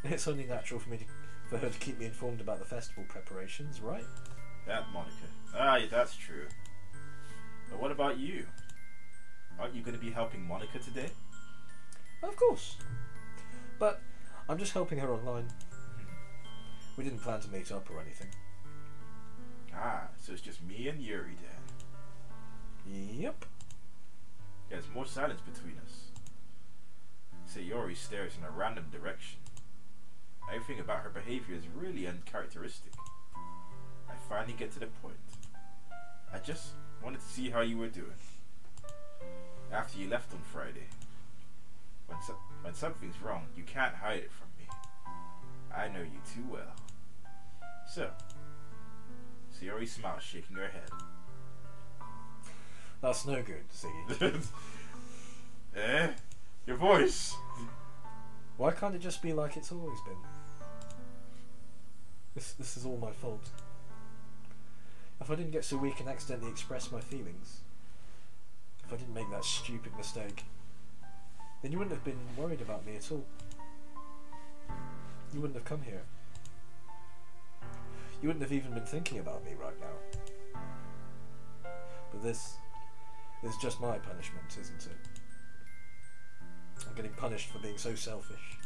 It's only natural for her to keep me informed about the festival preparations, right? That Monica. Yeah, that's true. But what about you? Aren't you going to be helping Monica today? Of course. But I'm just helping her online. We didn't plan to meet up or anything. So it's just me and Yuri then. Yep. There's more silence between us. Sayori stares in a random direction. Everything about her behavior is really uncharacteristic. I finally get to the point. I just wanted to see how you were doing. After you left on Friday. When something's wrong, you can't hide it from me. I know you too well. So, Sayori smiles, shaking her head. That's no good, Ziggy. Eh? Your voice! Why can't it just be like it's always been? This is all my fault. If I didn't get so weak and accidentally express my feelings, if I didn't make that stupid mistake, then you wouldn't have been worried about me at all. You wouldn't have come here. You wouldn't have even been thinking about me right now. But this is just my punishment, isn't it? I'm getting punished for being so selfish.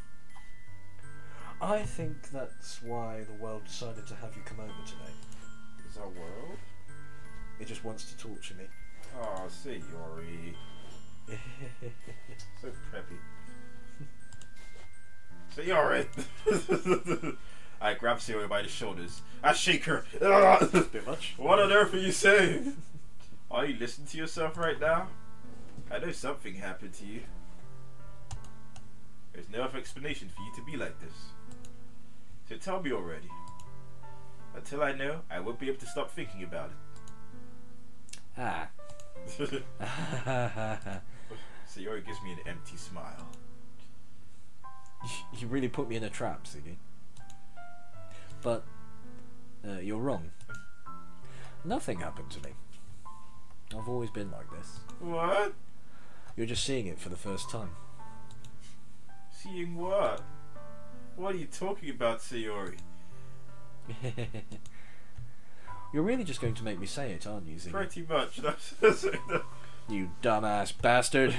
I think that's why the world decided to have you come over today. Is our world? It just wants to torture me. Oh, Sayori. So preppy. Sayori! I grab Sayori by the shoulders. I shake her. A bit much. What on earth are you saying? Are you listening to yourself right now? I know something happened to you. There's no other explanation for you to be like this. So tell me already. Until I know, I won't be able to stop thinking about it. Ah. Sayori gives me an empty smile. You really put me in a trap, Ziggy. But you're wrong. Nothing happened to me. I've always been like this. What? You're just seeing it for the first time. Seeing what? What are you talking about, Sayori? You're really just going to make me say it, aren't you, Ziggy? Pretty much. You dumbass bastard.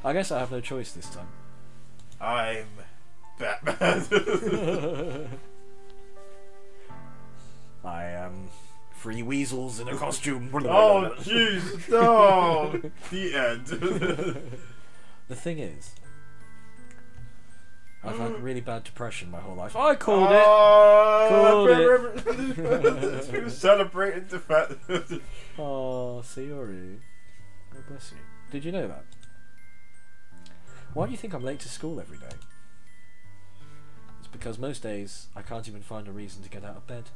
I guess I have no choice this time. I'm Batman. I am 3 weasels in a costume. Oh, jeez, no. The end. The thing is, I've had really bad depression my whole life. I called it. He was celebrating the fact. Oh, Sayori. Oh, bless you. Did you know that? Why do you think I'm late to school every day? It's because most days I can't even find a reason to get out of bed.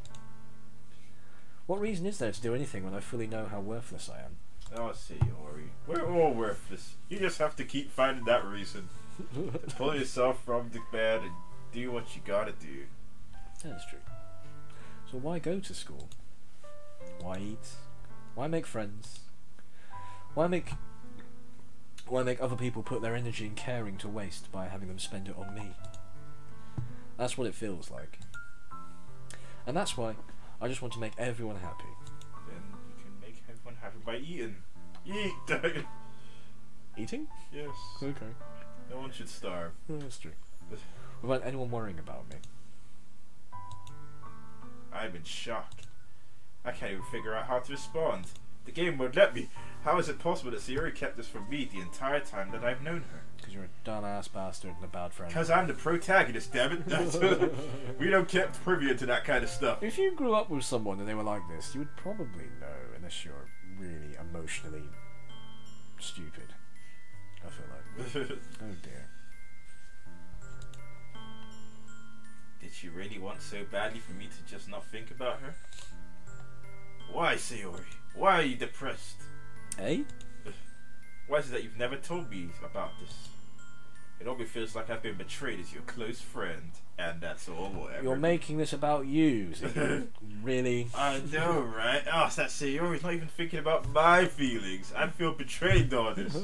What reason is there to do anything when I fully know how worthless I am? Oh, Sayori. We're all worthless. You just have to keep finding that reason. Pull yourself from the bed and do what you gotta do. That's true. So why go to school? Why eat? Why make friends? Why make other people put their energy and caring to waste by having them spend it on me? That's what it feels like. And that's why I just want to make everyone happy. Then you can make everyone happy by eating. Eat! Eating? Yes. Okay. No one should starve. Oh, that's true. Without anyone worrying about me. I'm in shock. I can't even figure out how to respond. The game won't let me. How is it possible that Sayori kept this from me the entire time that I've known her? Because you're a dumbass bastard and a bad friend. Because I'm the protagonist, damn it. We don't get privy to that kind of stuff. If you grew up with someone and they were like this, you would probably know, unless you're really emotionally stupid. I feel like. Oh dear. Did she really want so badly for me to just not think about her? Why, Sayori? Why are you depressed? Eh? Why is it that you've never told me about this? It always feels like I've been betrayed as your close friend, and that's all we'll ever You're making this about you, Ziggy. Really? I know, right? Oh, that Sayori's not even thinking about my feelings. I feel betrayed on this.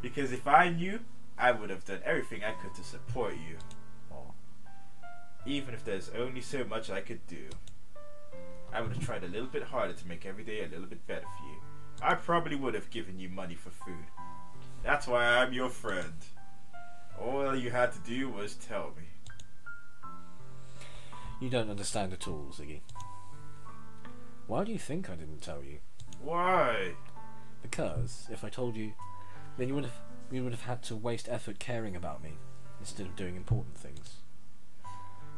Because if I knew, I would have done everything I could to support you. Oh. Even if there's only so much I could do. I would have tried a little bit harder to make every day a little bit better for you. I probably would have given you money for food. That's why I'm your friend. All you had to do was tell me. You don't understand at all, Ziggy. Why do you think I didn't tell you? Why? Because if I told you, then you would have had to waste effort caring about me instead of doing important things.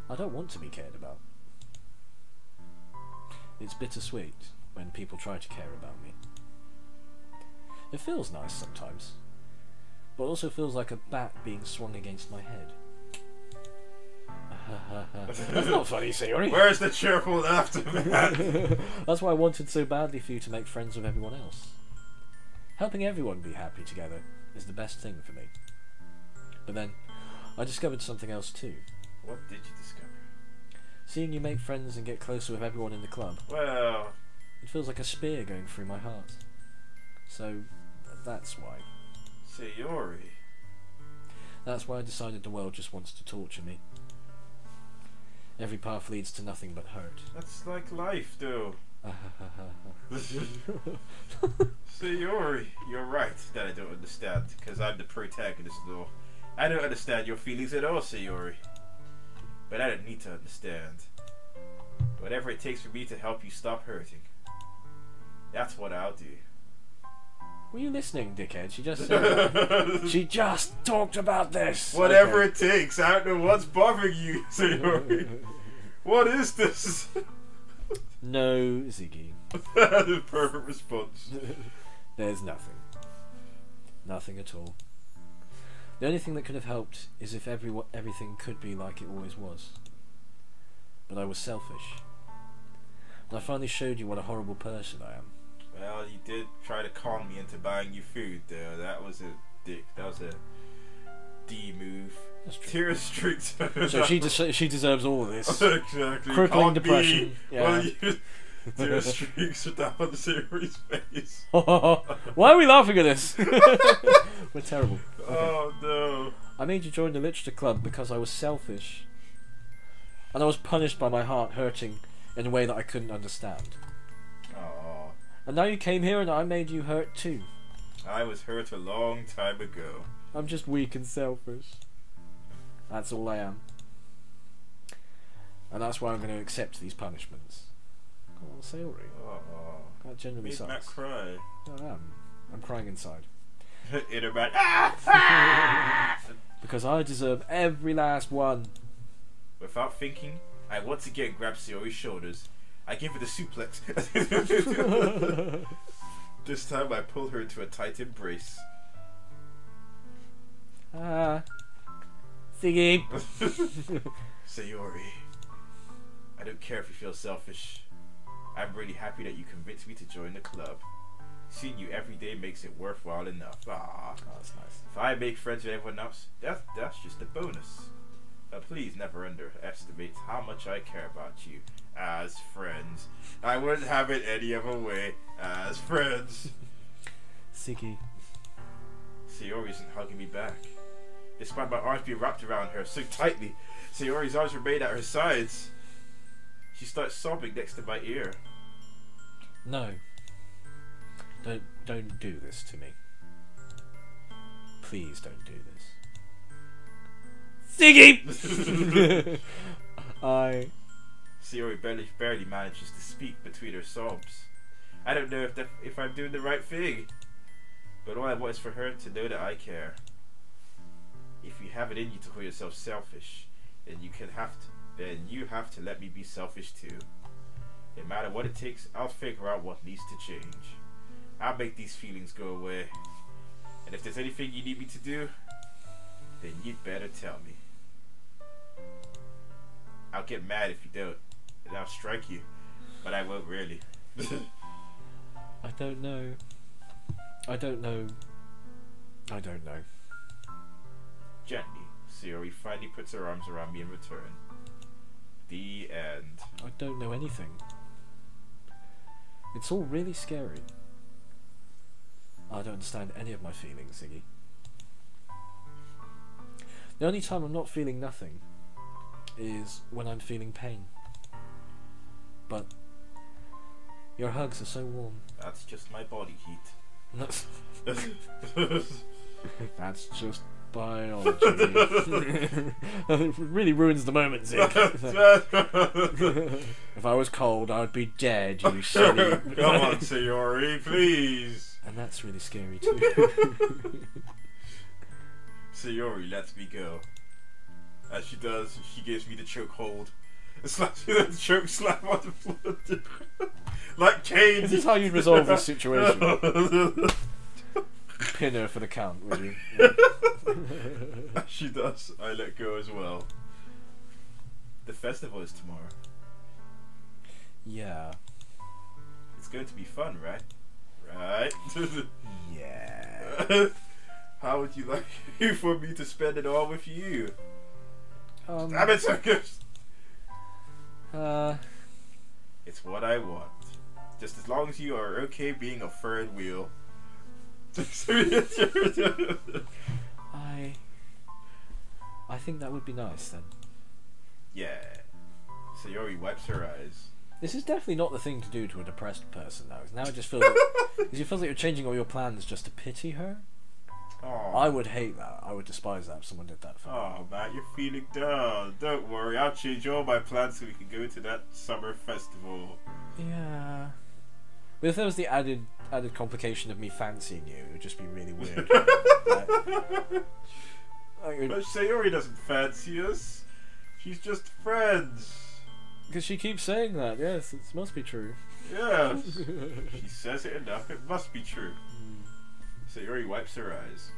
I don't want to be cared about. It's bittersweet when people try to care about me. It feels nice sometimes, but also feels like a bat being swung against my head. That's not funny, Sayori. Where's the cheerful laughter, man? That's why I wanted so badly for you to make friends with everyone else. Helping everyone be happy together is the best thing for me. But then, I discovered something else too. What did you discover? Seeing you make friends and get closer with everyone in the club, Well, it feels like a spear going through my heart. So, that's why. Sayori. That's why I decided the world just wants to torture me. Every path leads to nothing but hurt. That's like life, though. Sayori, you're right that I don't understand, because I'm the protagonist, though. I don't understand your feelings at all, Sayori. But I don't need to understand. Whatever it takes for me to help you stop hurting, that's what I'll do. Were you listening, dickhead? She just said she just talked about this. Whatever Okay. it takes. I don't know what's bothering you, Sayori. What is this? No, Ziggy. The perfect response. There's nothing. Nothing at all. The only thing that could have helped is if everything could be like it always was. But I was selfish. And I finally showed you what a horrible person I am. Well, you did try to con me into buying you food, though. That was a dick. That was a D move. That's true. Tears streaks. So she deserves all of this. Exactly. Crippling Con depression. Me. Yeah. Well, you tear streaks are down the Sayori's face. Why are we laughing at this? We're terrible. Okay. Oh no. I made you join the literature club because I was selfish. And I was punished by my heart hurting in a way that I couldn't understand. Oh. And now you came here and I made you hurt too. I was hurt a long time ago. I'm just weak and selfish. That's all I am. And that's why I'm going to accept these punishments. Oh, Sayori. Oh. That genuinely Made Matt sucks. cry. I am. I'm crying inside. Inner Matt. Because I deserve every last one. Without thinking, I once again grabbed Sayori's shoulders. I gave her the suplex. This time I pulled her into a tight embrace. Siggy. Sayori, I don't care if you feel selfish. I'm really happy that you convinced me to join the club. Seeing you every day makes it worthwhile enough. Ah, Oh, that's nice. if I make friends with everyone else, that's just a bonus. But please never underestimate how much I care about you as friends. I wouldn't have it any other way. As friends. Siggy. Sayori isn't hugging me back. Despite my arms being wrapped around her so tightly, Sayori's arms remain at her sides. She starts sobbing next to my ear. No. Don't do this to me. Please don't do this. Siggy! Sayori barely manages to speak between her sobs. I don't know if I'm doing the right thing, but all I want is for her to know that I care. If you have it in you to call yourself selfish, then you have to let me be selfish too. No matter what it takes, I'll figure out what needs to change. I'll make these feelings go away. And if there's anything you need me to do, then you'd better tell me. I'll get mad if you don't, and I'll strike you, but I won't really. I don't know. I don't know. I don't know. Gently, Sayori finally puts her arms around me in return. The end. I don't know anything. It's all really scary. I don't understand any of my feelings, Ziggy. The only time I'm not feeling nothing is when I'm feeling pain. But your hugs are so warm. That's just my body heat. That's just biology. It really ruins the moment, Zig. If I was cold, I'd be dead, you silly. Come on, Sayori, please. And that's really scary too. Sayori lets me go. As she does, she gives me the choke hold. Slaps me with the choke slam on the floor. Like Kane. This is how you'd resolve this situation. Pin her for the count, would you? As she does, I let go as well. The festival is tomorrow. Yeah. It's going to be fun, right? Right? Yeah. How would you like for me to spend it all with you? Damn it, Circus! It's what I want. Just as long as you are okay being a third wheel. I think that would be nice then. Yeah. Sayori wipes her eyes. This is definitely not the thing to do to a depressed person, though. Now it just feels like, it feels like you're changing all your plans just to pity her. Aww. I would hate that. I would despise that if someone did that for me. Oh, Matt, you're feeling down. Don't worry, I'll change all my plans so we can go to that summer festival. Yeah. But if there was the added complication of me fancying you, it would just be really weird. But Sayori doesn't fancy us. She's just friends. Because she keeps saying that. Yes, it must be true. Yes. She says it enough, it must be true. Sayori wipes her eyes.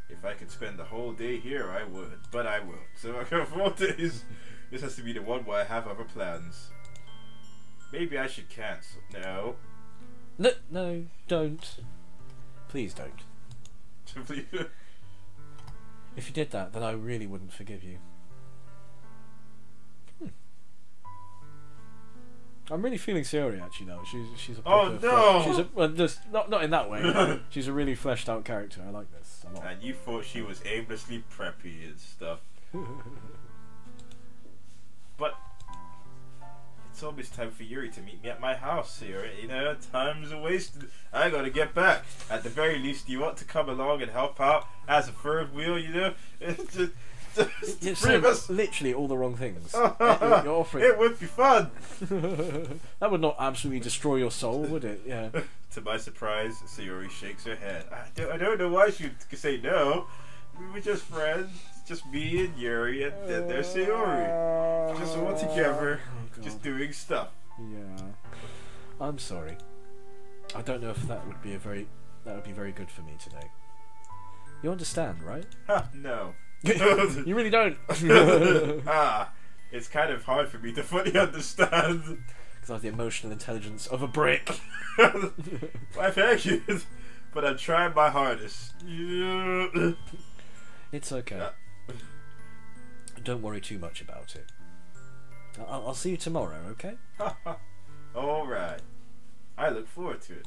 If I could spend the whole day here, I would. But I won't. So I got 4 days. This has to be the one where I have other plans. Maybe I should cancel. No. No, don't. Please don't. Please. If you did that, then I really wouldn't forgive you. I'm really feeling Sayori actually now. She's a proper she's a, well, just not in that way. She's a really fleshed out character. I like this a lot. And you thought she was aimlessly preppy and stuff. But it's almost time for Yuri to meet me at my house, Sayori. You know, time's a wasted. I gotta get back. At the very least, you want to come along and help out as a third wheel, you know? It's just You're saying literally all the wrong things. You're offering. It would be fun. That would not absolutely destroy your soul, would it? Yeah. To my surprise, Sayori shakes her head. I don't know why she would say no. We were just friends, just me and Yuri, and then there's Sayori. Just all together, just doing stuff. Yeah. I'm sorry. I don't know if that would be very good for me today. You understand, right? No. You really don't. It's kind of hard for me to fully understand. Because I have the emotional intelligence of a brick. Why, thank you. But I'm trying my hardest. It's okay. Don't worry too much about it. I'll see you tomorrow, okay? Alright. I look forward to it.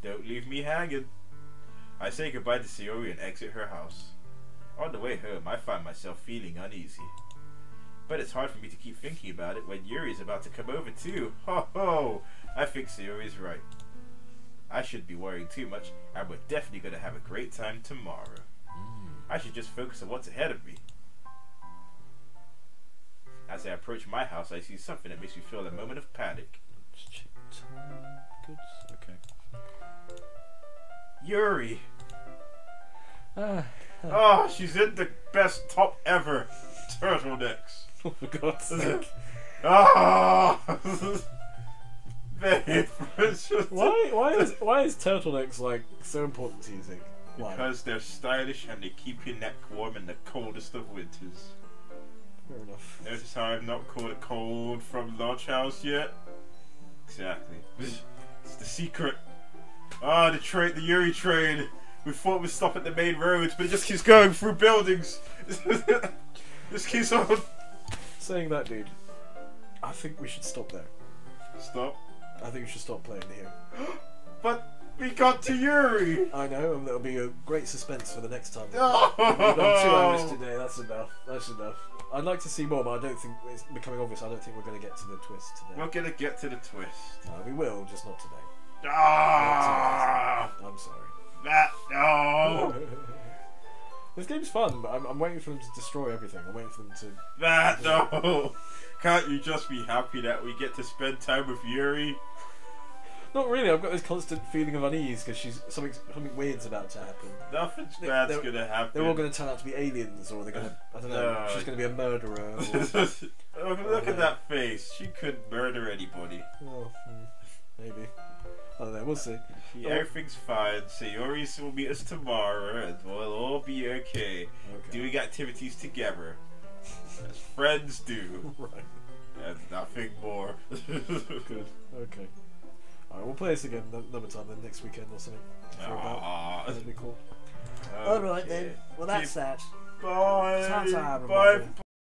Don't leave me hanging. I say goodbye to Sayori and exit her house. On the way home, I find myself feeling uneasy. But it's hard for me to keep thinking about it when Yuri is about to come over too. Ho ho! I think Sayori is right. I shouldn't be worrying too much, and we're definitely going to have a great time tomorrow. I should just focus on what's ahead of me. As I approach my house, I see something that makes me feel a moment of panic. Goods? Okay. Yuri! Oh, she's in the best top ever turtlenecks. Oh, for God's sake. Ah! Babe, why is turtlenecks like so important to you, Zig? Why? Because they're stylish and they keep your neck warm in the coldest of winters. Fair enough. Notice how I've not caught a cold from Lodge House yet? Exactly. It's the secret. Ah, the Yuri train. We thought we'd stop at the main roads, but it just keeps going through buildings. Just keeps on. Saying that, dude, I think we should stop there. Stop. I think we should stop playing here. But we got to Yuri. I know, and there'll be a great suspense for the next time. Oh. We've done 2 hours today. That's enough. That's enough. I'd like to see more, but I don't think it's becoming obvious. I don't think we're going to get to the twist today. We're going to get to the twist. No, we will, just not today. Ah! I'm sorry. That no. This game's fun, but I'm waiting for them to destroy everything. I'm waiting for them to... That no. Can't you just be happy that we get to spend time with Yuri? Not really. I've got this constant feeling of unease because something weird's about to happen. Nothing bad's gonna happen. They're all going to turn out to be aliens, or they're going to... I don't know. No. She's going to be a murderer. Or... Look at that face. She could murder anybody. Oh, maybe. I don't know. We'll see. Yeah, everything's fine. Sayori will meet us tomorrow, and we'll all be okay. Doing activities together, as friends do, Right. and nothing more. Good. Okay. Alright, we'll play this again another time then, next weekend or something. That'd be cool. Okay. Alright then. Well, that's that. Bye. Ta-ta, Bye. everybody.